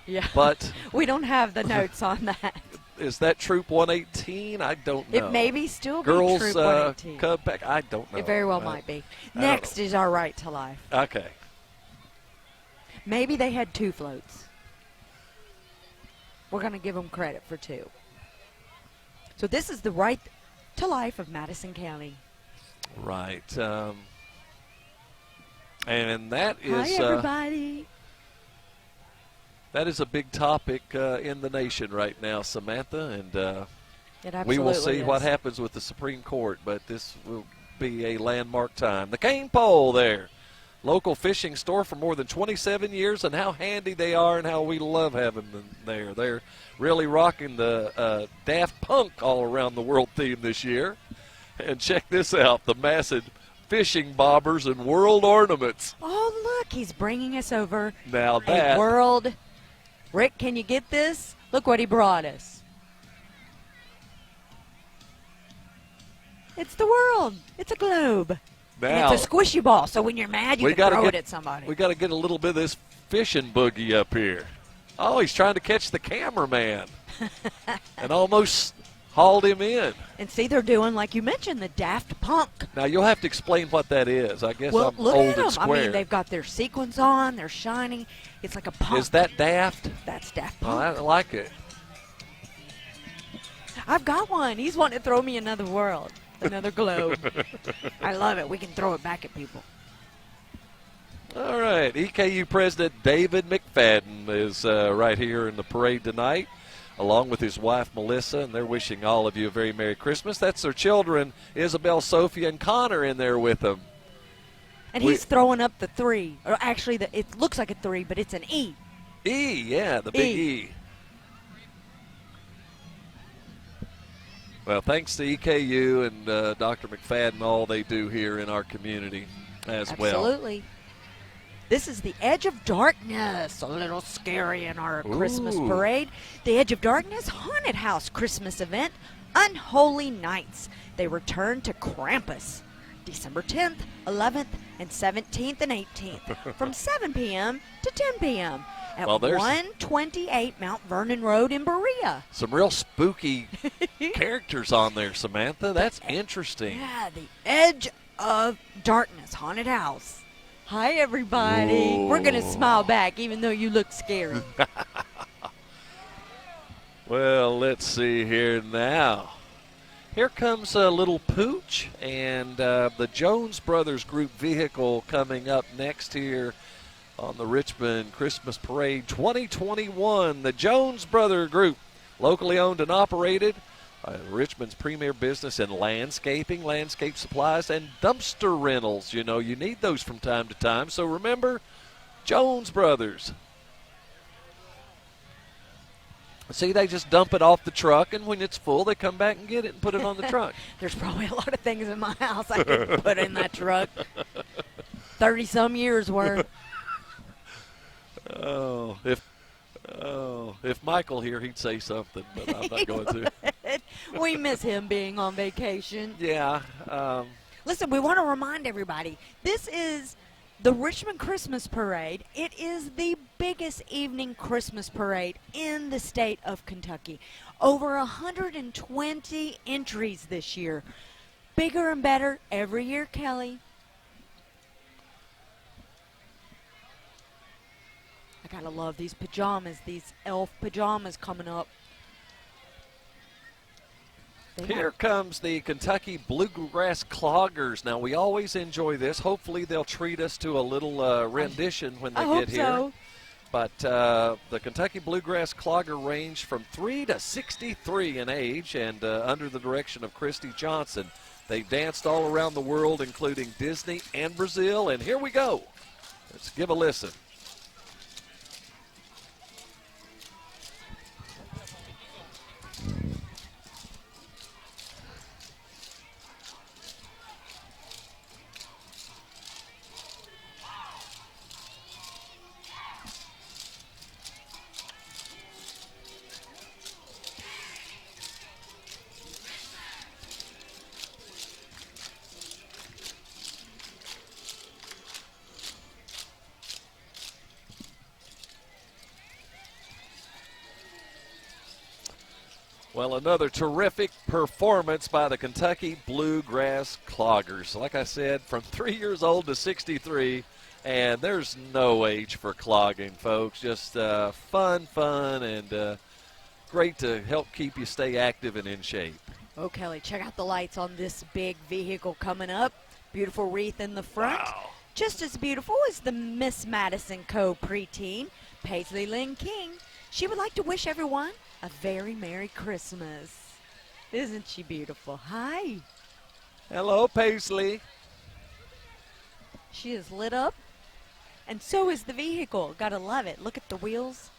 Yeah, But we don't have the notes on that. is that Troop 118? I don't know. It may be still be Girls Troop 118. Cub Pack? I don't know. It very well I- might be. I don't Next is our Right to Life. Okay. Maybe they had 2 floats. We're going to give them credit for 2. So this is the Right to Life of Madison County. Right. And that Hi, is everybody. that is a big topic in the nation right now, Samantha, and It absolutely we will see is. what happens with the Supreme Court, but this will be a landmark time. The cane pole there. Local fishing store for more than 27 years, and how handy they are and how we love having them there. They're really rocking the Daft Punk all around the world theme this year. And check this out, the massive fishing bobbers and world ornaments. Oh, look, he's bringing us over Now a that. world. Rick, can you get this? Look what he brought us. It's the world. It's a globe. Now, And it's a squishy ball, so when you're mad, you can throw it at somebody. We got to get a little bit of this fishing boogie up here. Oh, he's trying to catch the cameraman. And almost hauled him in. And see, they're doing, like you mentioned, the Daft Punk. Now, you'll have to explain what that is. I guess Well, I'm look old at them. and square. I mean, they've got their sequins on. They're shiny. It's like a punk. Is that Daft? That's Daft Oh, Punk. I like it. I've got one. He's wanting to throw me another world, another globe. I love it. We can throw it back at people. All right, EKU President David McFadden is right here in the parade tonight, along with his wife Melissa, and they're wishing all of you a very Merry Christmas. That's their children, Isabel, Sophia, and Connor in there with them. And he's throwing up the 3. Or actually, it looks like a 3, but it's an E. E, yeah, the big E. Well, thanks to EKU and Dr. McFadden, all they do here in our community as well. Absolutely. This is the Edge of Darkness, a little scary in our Christmas parade. The Edge of Darkness Haunted House Christmas event, Unholy Nights. They return to Krampus, December 10th, 11th, and 17th and 18th from 7 p.m. to 10 p.m. at 128 Mount Vernon Road in Berea. Some real spooky characters on there, Samantha. That's interesting. Yeah, the Edge of Darkness Haunted House. Hi, everybody. Whoa. We're going to smile back, even though you look scary. Well, let's see here now. Here comes a little Pooch and the Jones Brothers Group vehicle coming up next here on the Richmond Christmas Parade 2021. The Jones Brother Group, locally owned and operated. Richmond's premier business in landscaping, landscape supplies, and dumpster rentals. You know, you need those from time to time. So remember, Jones Brothers. See, they just dump it off the truck, and when it's full, they come back and get it and put it on the truck. There's probably a lot of things in my house I could put in that truck. 30-some years worth. If Michael here, he'd say something, but I'm not going to. We miss him being on vacation. Yeah. Listen, we want to remind everybody, this is the Richmond Christmas Parade. It is the biggest evening Christmas parade in the state of Kentucky. Over 120 entries this year. Bigger and better every year, Kelly. I gotta love these pajamas, these elf pajamas coming up. Here comes the Kentucky Bluegrass Cloggers. Now, we always enjoy this. Hopefully, they'll treat us to a little rendition when they get here. So. But the Kentucky Bluegrass Clogger range from 3 to 63 in age, and under the direction of Christy Johnson. They've danced all around the world, including Disney and Brazil. And here we go. Let's give a listen. Well, another terrific performance by the Kentucky Bluegrass Cloggers. Like I said, from 3 years old to 63, and there's no age for clogging, folks. Just fun, and great to help keep you stay active and in shape. Oh, Kelly, check out the lights on this big vehicle coming up. Beautiful wreath in the front. Wow. Just as beautiful as the Miss Madison co-preteen, Paisley Lynn King. She would like to wish everyone a very Merry Christmas. Isn't she beautiful? Hi. Hello, Paisley. She is lit up, and so is the vehicle. Gotta love it. Look at the wheels.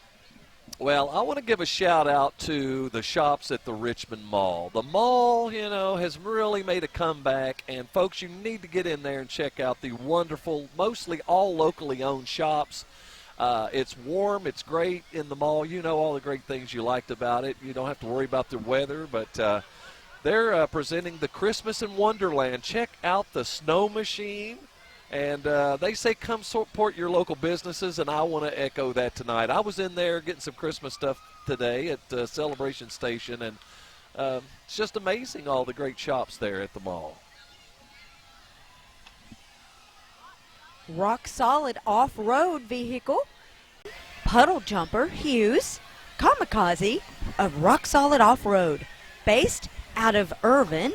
Well, I want to give a shout out to the shops at the Richmond Mall. The mall, you know, has really made a comeback, and folks, you need to get in there and check out the wonderful, mostly all locally owned shops. It's warm, it's great in the mall. You know all the great things you liked about it. You don't have to worry about the weather, but they're presenting the Christmas in Wonderland. Check out the snow machine. And they say come support your local businesses, and I want to echo that tonight. I was in there getting some Christmas stuff today at Celebration Station, and it's just amazing all the great shops there at the mall. Rock Solid off-road vehicle, puddle jumper Hughes, Kamikaze of Rock Solid Off-Road, based out of Irvin.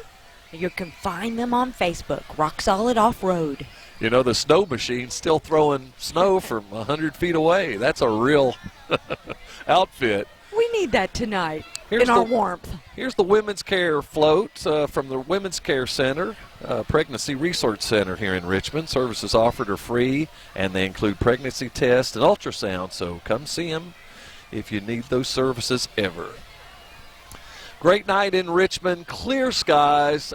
You can find them on Facebook, Rock Solid Off-Road. You know, the snow machine's still throwing snow from 100 feet away. That's a real outfit. We need that tonight in our warmth. Here's the Women's Care float from the Women's Care Center, Pregnancy Resource Center here in Richmond. Services offered are free, and they include pregnancy tests and ultrasound, so come see them if you need those services ever. Great night in Richmond, clear skies.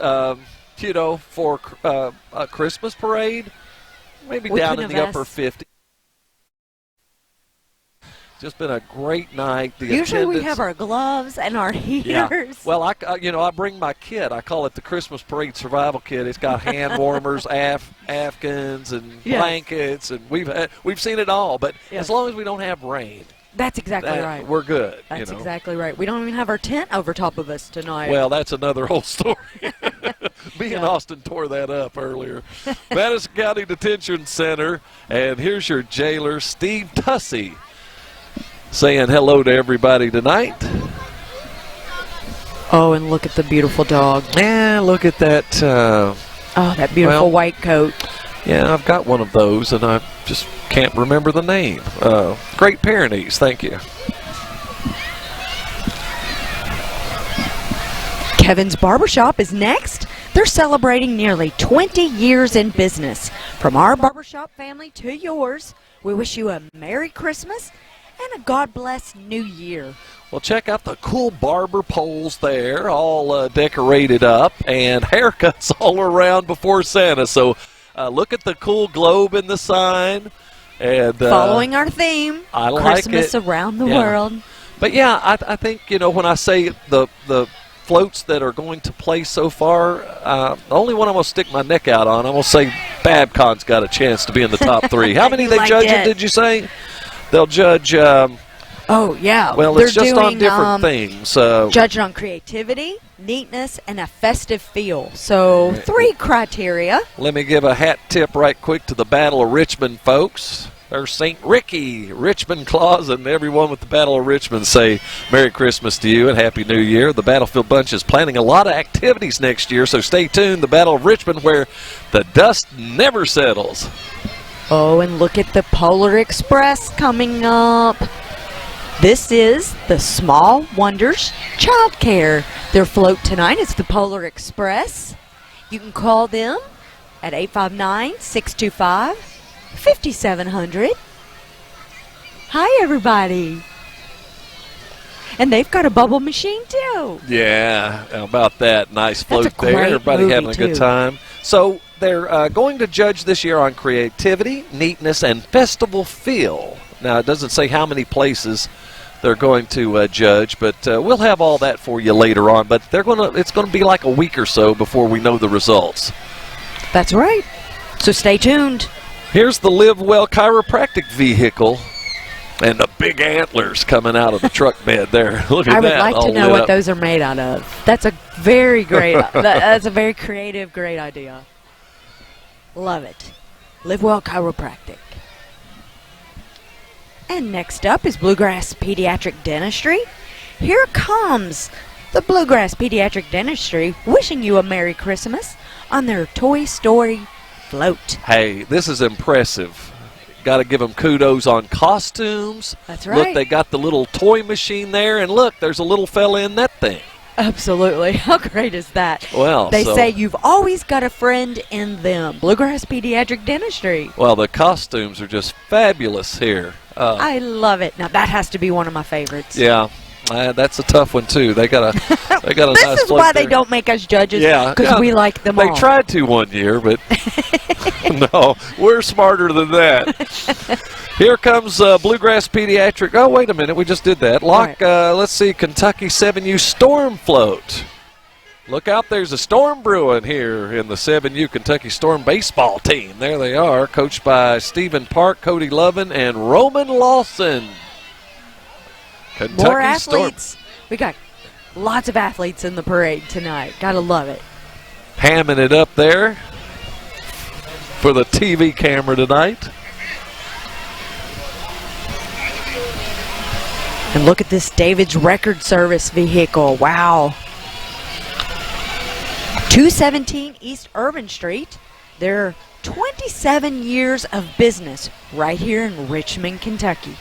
You know, for a Christmas parade, maybe We down couldn't in the have upper asked. 50s. Just been a great night. The Usually we attendance- have our gloves and our heaters. Yeah. Well, I bring my kit. I call it the Christmas Parade Survival Kit. It's got hand warmers, afghans, and Yes. blankets, and we've seen it all. But Yes. as long as we don't have rain, That's exactly right. we're good. That's you know? exactly right. We don't even have our tent over top of us tonight. Well, that's another whole story. Me and Yeah. Austin tore that up earlier. Madison County Detention Center, and here's your jailer, Steve Tussey, saying hello to everybody tonight. oh, and look at the beautiful dog. Yeah, look at that. Oh, that beautiful well- white coat. Yeah, I've got one of those, and I just can't remember the name. Great Pyrenees, thank you. Kevin's Barbershop is next. They're celebrating nearly 20 years in business. From our barbershop family to yours, we wish you a Merry Christmas and a God bless New Year. Well, check out the cool barber poles there, all decorated up, and haircuts all around before Santa. So look at the cool globe in the sign. And Following our theme, I like Christmas it. around the Yeah. world. But yeah, I think, you know, when I say the floats that are going to play so far, the only one I'm going to stick my neck out on, I'm going to say Babcon's got a chance to be in the top three. How many You they liked judging, it. did you say? They'll judge, Oh, yeah. well, They're it's just on doing, different things. judged on creativity, neatness, and a festive feel. So 3 criteria. Let me give a hat tip right quick to the Battle of Richmond folks. There's St. Ricky, Richmond Claus, and everyone with the Battle of Richmond say Merry Christmas to you and Happy New Year. The Battlefield Bunch is planning a lot of activities next year, so stay tuned. The Battle of Richmond, where the dust never settles. Oh, and look at the Polar Express coming up. This is the Small Wonders Child Care. Their float tonight is the Polar Express. You can call them at 859-625-5700. Hi, everybody. And they've got a bubble machine, too. Yeah, how about that? Nice That's float a great there. Everybody movie, having a good too. time. So they're going to judge this year on creativity, neatness, and festival feel. Now, it doesn't say how many places they're going to judge, but we'll have all that for you later on. But it's going to be like a week or so before we know the results. That's right. So stay tuned. Here's the Live Well chiropractic vehicle and the big antlers coming out of the truck bed there. Look at I would that. like to all know lit what up. those are made out of. That's a very great, that's a very creative, great idea. Love it. Live Well Chiropractic. And next up is Bluegrass Pediatric Dentistry. Here comes the Bluegrass Pediatric Dentistry wishing you a Merry Christmas on their Toy Story float. Hey, this is impressive. Got to give them kudos on costumes. That's Look, right. they got the little toy machine there, and look, there's a little fella in that thing. Absolutely. How great is that? Well, they say you've always got a friend in them. Bluegrass Pediatric Dentistry. Well, the costumes are just fabulous here. I love it. Now that has to be one of my favorites. Yeah. That's a tough one too. They got a this nice is why there. they don't make us judges. Yeah, because we like them all. They tried to one year, but no, we're smarter than that. Here comes Bluegrass Pediatric. Oh, wait a minute, we just did that. Let's see, Kentucky 7U Storm Float. Look out, there's a storm brewing here in the 7U Kentucky Storm baseball team. There they are, coached by Stephen Park, Cody Lovin, and Roman Lawson. Kentucky More athletes. Storm. We got lots of athletes in the parade tonight. Gotta love it. Hamming it up there for the TV camera tonight. And look at this David's Record Service vehicle. Wow. 217 East Urban Street. They're 27 years of business right here in Richmond, Kentucky.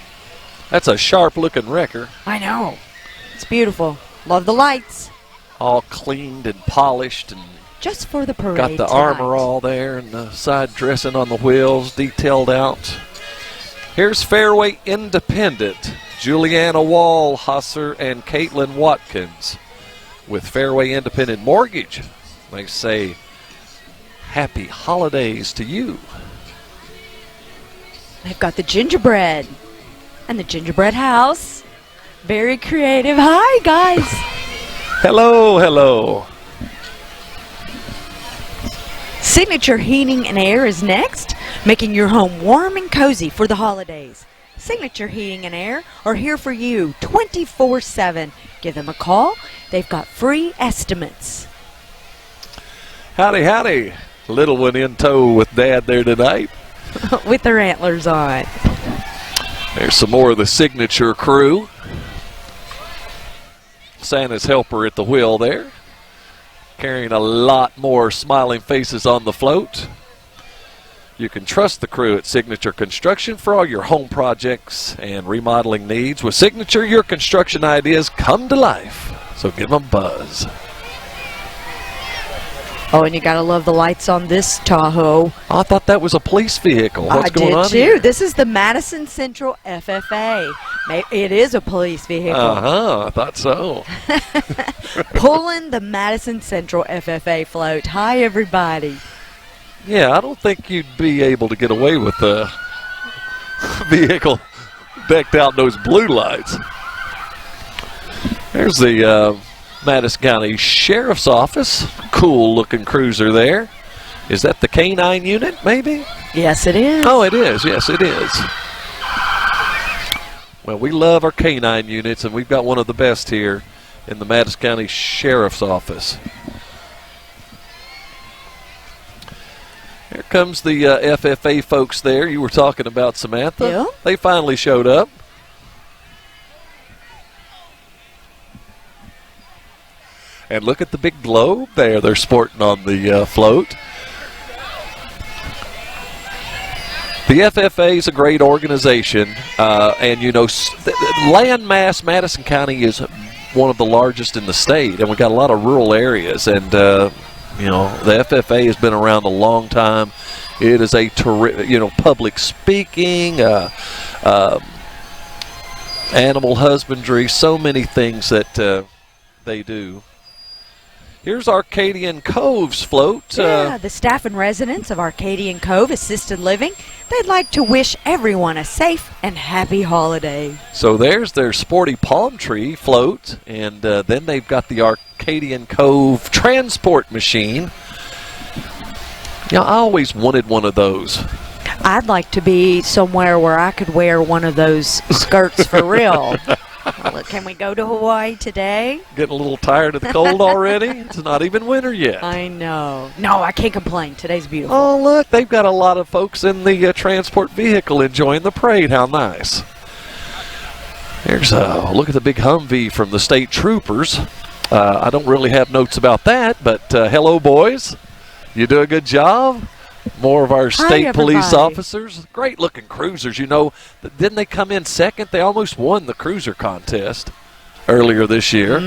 That's a sharp-looking wrecker. I know. It's beautiful. Love the lights. All cleaned and polished and just for the parade got the tonight. armor all there and the side dressing on the wheels detailed out. Here's Fairway Independent. Juliana Wallhasser and Caitlin Watkins with Fairway Independent Mortgage. They say, happy holidays to you. They've got the gingerbread and the gingerbread house. Very creative. Hi, guys. Hello, hello. Signature Heating and Air is next, making your home warm and cozy for the holidays. Signature Heating and Air are here for you 24/7. Give them a call. They've got free estimates. Howdy, howdy. Little one in tow with Dad there tonight. With their antlers on. There's some more of the Signature crew. Santa's helper at the wheel there. Carrying a lot more smiling faces on the float. You can trust the crew at Signature Construction for all your home projects and remodeling needs. With Signature, your construction ideas come to life. So give them a buzz. Oh, and you gotta love the lights on this Tahoe. Oh, I thought that was a police vehicle. What's going on I did too. here? This is the Madison Central FFA. It is a police vehicle. I thought so. Pulling the Madison Central FFA float. Hi, everybody. Yeah, I don't think you'd be able to get away with a vehicle decked out in those blue lights. There's the Madison County Sheriff's Office. Cool looking cruiser there. Is that the K-9 unit, maybe? Yes, it is. Oh, it is. Yes, it is. Well, we love our K-9 units, and we've got one of the best here in the Madison County Sheriff's Office. Here comes the FFA folks there. You were talking about, Samantha. Yeah. They finally showed up. And look at the big globe there they're sporting on the float. The FFA is a great organization, and you know, land mass, Madison County is one of the largest in the state, and we've got a lot of rural areas, and you know, the FFA has been around a long time. It is a public speaking, animal husbandry, so many things that they do. Here's Arcadian Cove's float. Yeah, the staff and residents of Arcadian Cove Assisted Living, they'd like to wish everyone a safe and happy holiday. So there's their sporty palm tree float, and then they've got the Arcadian Cove transport machine. Yeah, I always wanted one of those. I'd like to be somewhere where I could wear one of those skirts for real. Can we go to Hawaii today? Getting a little tired of the cold already? It's not even winter yet. I know. No, I can't complain. Today's beautiful. Oh, look, they've got a lot of folks in the transport vehicle enjoying the parade. How nice. There's look at the big Humvee from the state troopers. I don't really have notes about that, but hello, boys. You do a good job. More of our state police officers. Great looking cruisers. You know, didn't they come in second? They almost won the cruiser contest. earlier this year.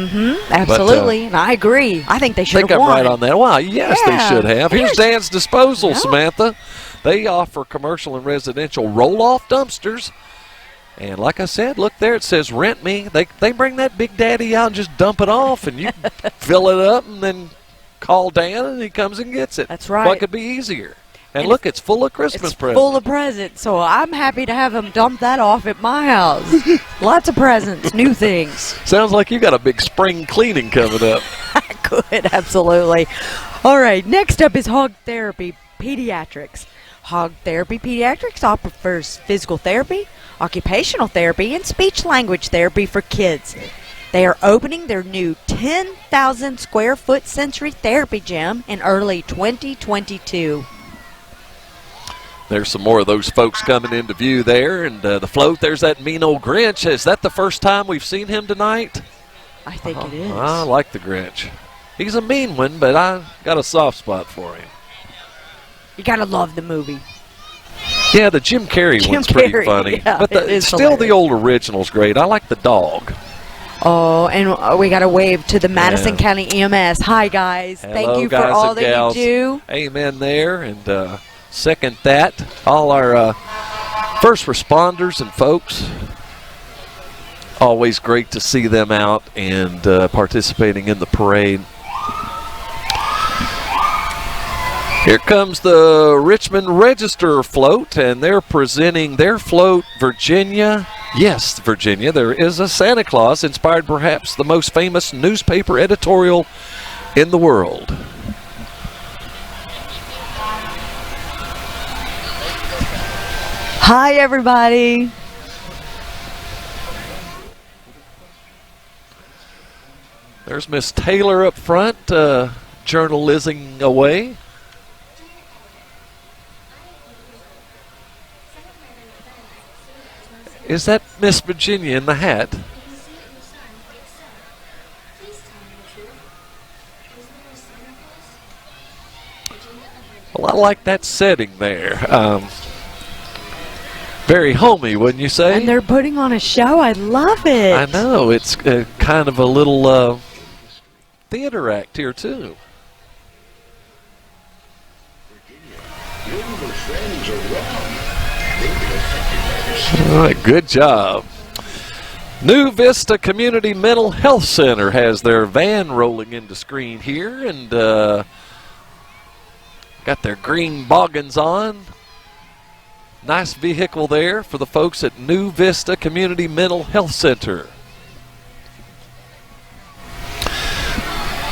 Absolutely, and I agree. I think they should have I'm won. right on that. Wow, yes, Yeah. they should have. Here's Dan's Disposal, Yeah. Samantha. They offer commercial and residential roll-off dumpsters. And like I said, look there, it says rent me. They bring that Big Daddy out and just dump it off, and you fill it up and then call Dan, and he comes and gets it. That's right. What could be easier? And And look, it's full of Christmas It's presents. full of presents, so I'm happy to have them dump that off at my house. Lots of presents, new things. Sounds like you got a big spring cleaning coming up. I could, absolutely. All right, next up is Hog Therapy Pediatrics. Hog Therapy Pediatrics offers physical therapy, occupational therapy, and speech language therapy for kids. They are opening their new 10,000 square foot sensory therapy gym in early 2022. There's some more of those folks coming into view there. And the float, there's that mean old Grinch. Is that the first time we've seen him tonight? I think it is. I like the Grinch. He's a mean one, but I got a soft spot for him. You gotta love the movie. Yeah, the Jim Carrey Jim one's pretty Carrey, funny. yeah, but it is still the hilarious. old original's great. I like the dog. Oh, and we got to wave to the Madison Yeah. County EMS. Hi, guys. Thank Hello, you for guys all and that gals. you do. Amen there. And second that. All our first responders and folks. Always great to see them out and participating in the parade. Here comes the Richmond Register float, and they're presenting their float, Virginia. Yes, Virginia, there is a Santa Claus, inspired perhaps the most famous newspaper editorial in the world. Hi, everybody. There's Miss Taylor up front, journalizing away. Is that Miss Virginia in the hat? Well, I like that setting there. Very homey, wouldn't you say? And they're putting on a show. I love it. I know. It's kind of a little theater act here, too. All right, good job. New Vista Community Mental Health Center has their van rolling into screen here, and got their green boggins on. Nice vehicle there for the folks at New Vista Community Mental Health Center.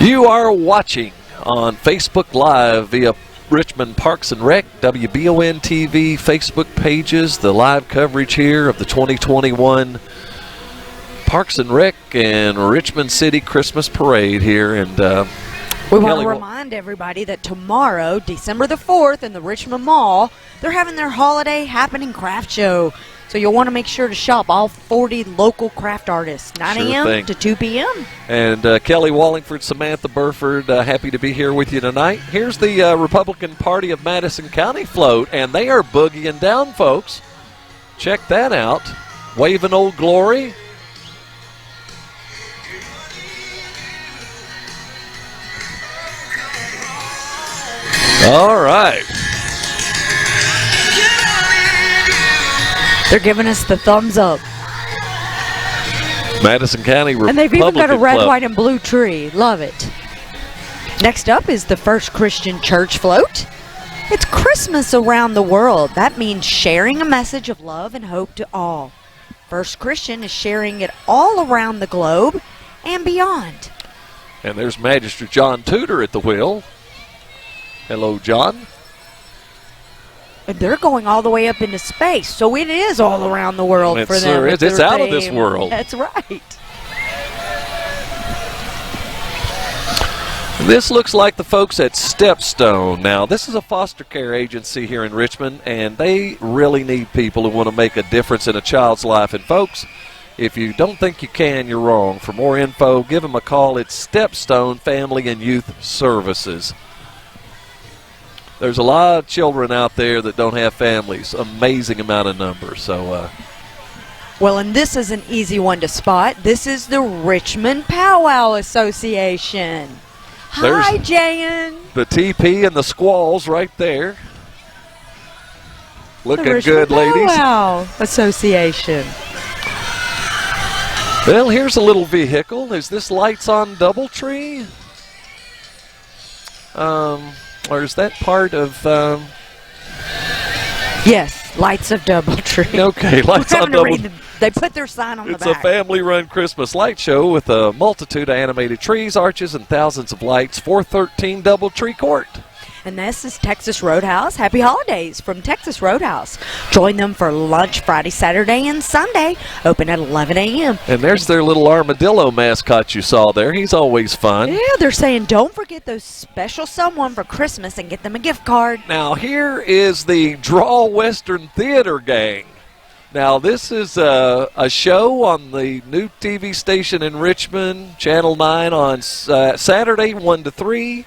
You are watching on Facebook Live via Richmond Parks and Rec, WBON TV, Facebook pages, the live coverage here of the 2021 Parks and Rec and Richmond City Christmas Parade here. And we want Kelly to remind everybody that tomorrow, December the 4th, in the Richmond Mall, they're having their holiday happening craft show. So you'll want to make sure to shop all 40 local craft artists, 9 Sure a.m. thing. to 2 p.m. And Kelly Wallingford, Samantha Burford, happy to be here with you tonight. Here's the Republican Party of Madison County float, and they are boogieing down, folks. Check that out. Waving Old Glory. All right. They're giving us the thumbs up. Madison County Republican And they've even got a red, Club. white, and blue tree. Love it. Next up is the First Christian Church float. It's Christmas around the world. That means sharing a message of love and hope to all. First Christian is sharing it all around the globe and beyond. And there's Magistrate John Tudor at the wheel. Hello, John. And they're going all the way up into space, so it is all around the world It for them. sure with is. It's their out of this theme. world. That's right. This looks like the folks at Stepstone. Now, this is a foster care agency here in Richmond, and they really need people who want to make a difference in a child's life. And, folks, if you don't think you can, you're wrong. For more info, give them a call. It's Stepstone Family and Youth Services. There's a lot of children out there that don't have families. Amazing amount of numbers. So Well, and this is an easy one to spot. This is the Richmond Powwow Association. Hi, Jan. The TP and the Squalls right there. Looking good, ladies. Powwow Association. Well, here's a little vehicle. Is this Lights on Doubletree? Or is that part of... Yes, Lights of Doubletree. Okay, Lights on Doubletree. They put their sign on the back. It's a family-run Christmas light show with a multitude of animated trees, arches, and thousands of lights. 413 Doubletree Court. And this is Texas Roadhouse. Happy holidays from Texas Roadhouse. Join them for lunch Friday, Saturday, and Sunday. Open at 11 a.m. And there's their little armadillo mascot you saw there. He's always fun. Yeah, they're saying don't forget those special someone for Christmas and get them a gift card. Now, here is the Draw Western Theater Gang. Now, this is a show on the new TV station in Richmond, Channel 9, on Saturday, 1 to 3.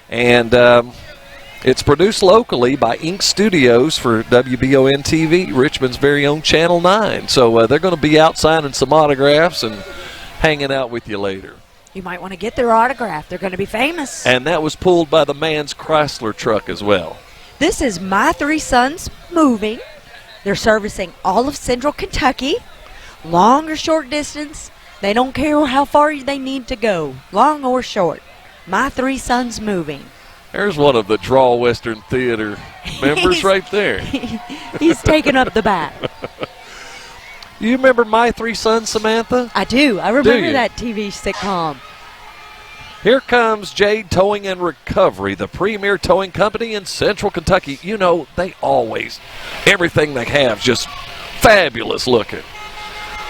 And it's produced locally by Ink Studios for WBON TV, Richmond's very own Channel 9. So they're going to be out signing some autographs and hanging out with you later. You might want to get their autograph. They're going to be famous. And that was pulled by the Mann's Chrysler truck as well. This is My Three Sons Moving. They're servicing all of central Kentucky, long or short distance. They don't care how far they need to go, long or short. My Three Sons Moving. There's one of the Draw Western Theater members right there. He's taking up the back. You remember My Three Sons, Samantha? I do. I remember that TV sitcom. Here comes Jade Towing and Recovery, the premier towing company in central Kentucky. You know, they always, everything they have, just fabulous looking.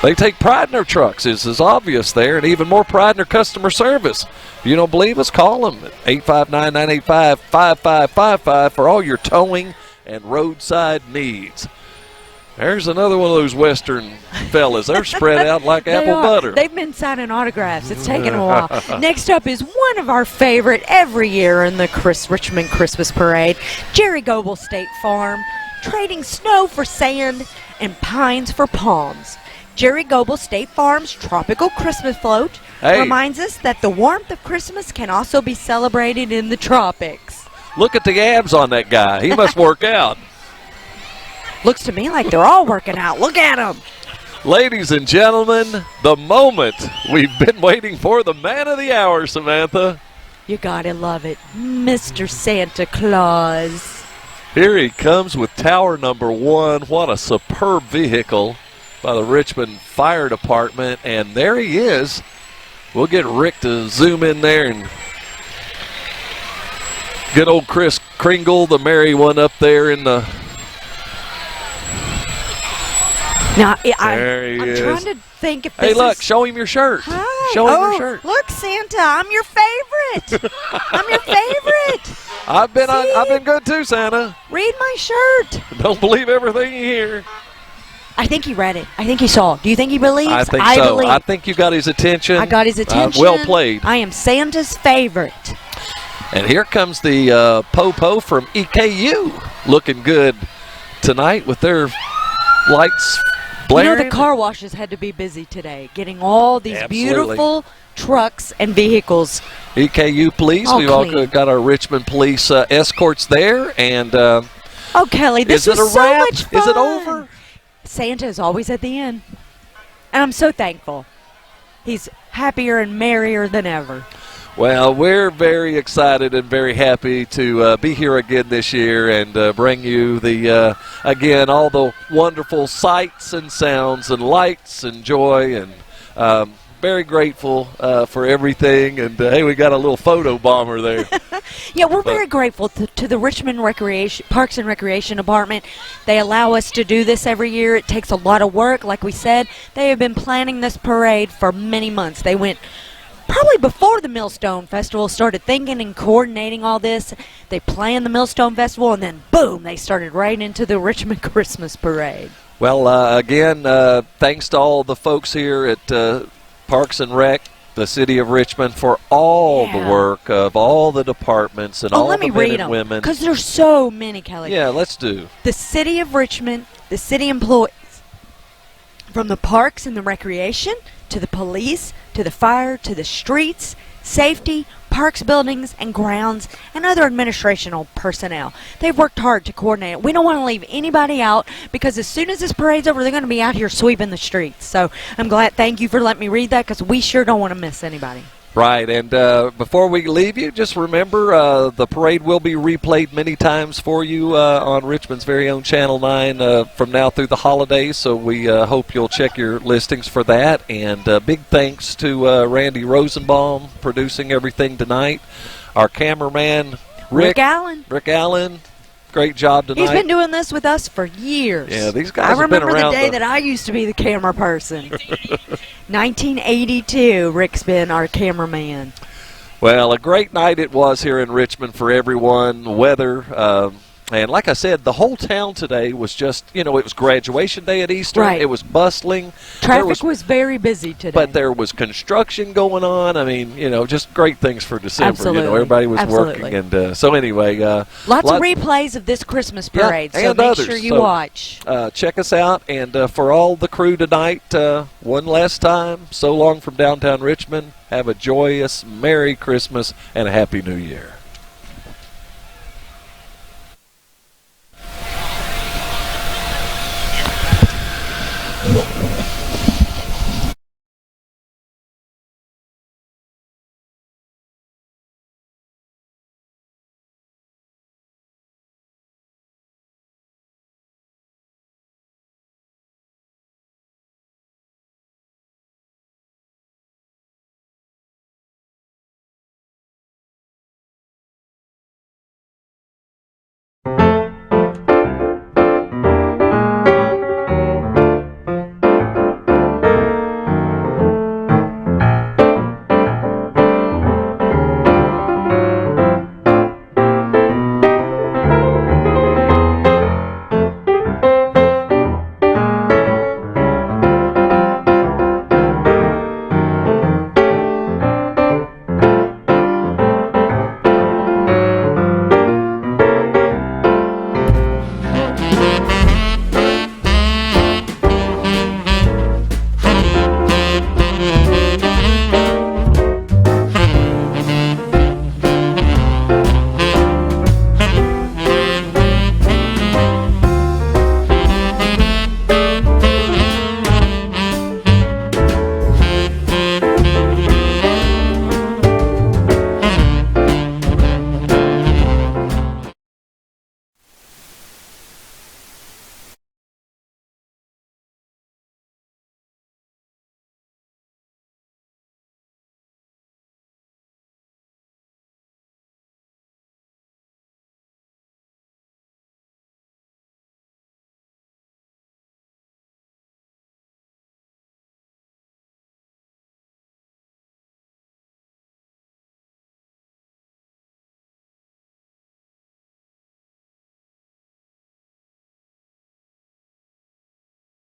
They take pride in their trucks, is obvious there, and even more pride in their customer service. If you don't believe us, call them at 859-985-5555 for all your towing and roadside needs. There's another one of those Western fellas. They're spread out like apple butter. They've been signing autographs. It's taken a while. Next up is one of our favorite every year in the Richmond Christmas Parade, Jerry Goebel State Farm, trading snow for sand and pines for palms. Jerry Goebel State Farm's Tropical Christmas Float reminds us that the warmth of Christmas can also be celebrated in the tropics. Look at the abs on that guy. He must work out. Looks to me like they're all working out. Look at them. Ladies and gentlemen, the moment we've been waiting for, the man of the hour, Samantha. You gotta love it, Mr. Santa Claus. Here he comes with tower number 1. What a superb vehicle by the Richmond Fire Department. And there he is. We'll get Rick to zoom in there and get old Chris Kringle, the merry one, up there in the... Now, I'm trying to think if this Hey, look, show him your shirt. Hi. Show him your shirt. Look, Santa, I'm your favorite. I'm your favorite. I've been good too, Santa. Read my shirt. Don't believe everything you hear. I think he read it. I think he saw. Do you think he believes? I think so. Believe. I think you got his attention. I got his attention. Well played. I am Santa's favorite. And here comes the Popo from EKU, looking good tonight with their lights blaring. You know, the car washes had to be busy today, getting all these beautiful trucks and vehicles. EKU Police. We've all got our Richmond Police escorts there. And oh, Kelly, this was so much fun. Is it over? Santa is always at the end. And I'm so thankful. He's happier and merrier than ever. Well, we're very excited and very happy to be here again this year and bring you again, all the wonderful sights and sounds and lights and joy, and very grateful for everything. And hey, we got a little photo bomber there. Yeah, we're very grateful to the Richmond Parks and Recreation Department. They allow us to do this every year. It takes a lot of work. Like we said, they have been planning this parade for many months. They went probably before the Millstone Festival started thinking and coordinating all this. They planned the Millstone Festival, and then, boom, they started right into the Richmond Christmas Parade. Well, again, thanks to all the folks here at Parks and Rec, the City of Richmond, for all the work of all the departments and all the men and women. Because there's so many, Kelly. Yeah, let's do. The City of Richmond, the city employees, From the parks and the recreation, to the police, to the fire, to the streets, safety, parks, buildings, and grounds, and other administrational personnel. They've worked hard to coordinate it. We don't want to leave anybody out because as soon as this parade's over, they're going to be out here sweeping the streets. So I'm glad. Thank you for letting me read that because we sure don't want to miss anybody. Right, and before we leave you, just remember the parade will be replayed many times for you on Richmond's very own Channel 9 from now through the holidays, so we hope you'll check your listings for that. And big thanks to Randy Rosenbaum producing everything tonight. Our cameraman, Rick Allen. Great job tonight. He's been doing this with us for years. Yeah, these guys have been around. I remember the day that I used to be the camera person. 1982, Rick's been our cameraman. Well, a great night it was here in Richmond for everyone. Weather, and like I said, the whole town today was just, it was graduation day at Easter. Right. It was bustling. Traffic was very busy today. But there was construction going on. I mean, just great things for December. Absolutely. Everybody was Absolutely. working. And so anyway. Lots of replays of this Christmas parade, yeah, so and make others. sure you watch. Check us out. And for all the crew tonight, one last time, so long from downtown Richmond. Have a joyous, Merry Christmas and a Happy New Year.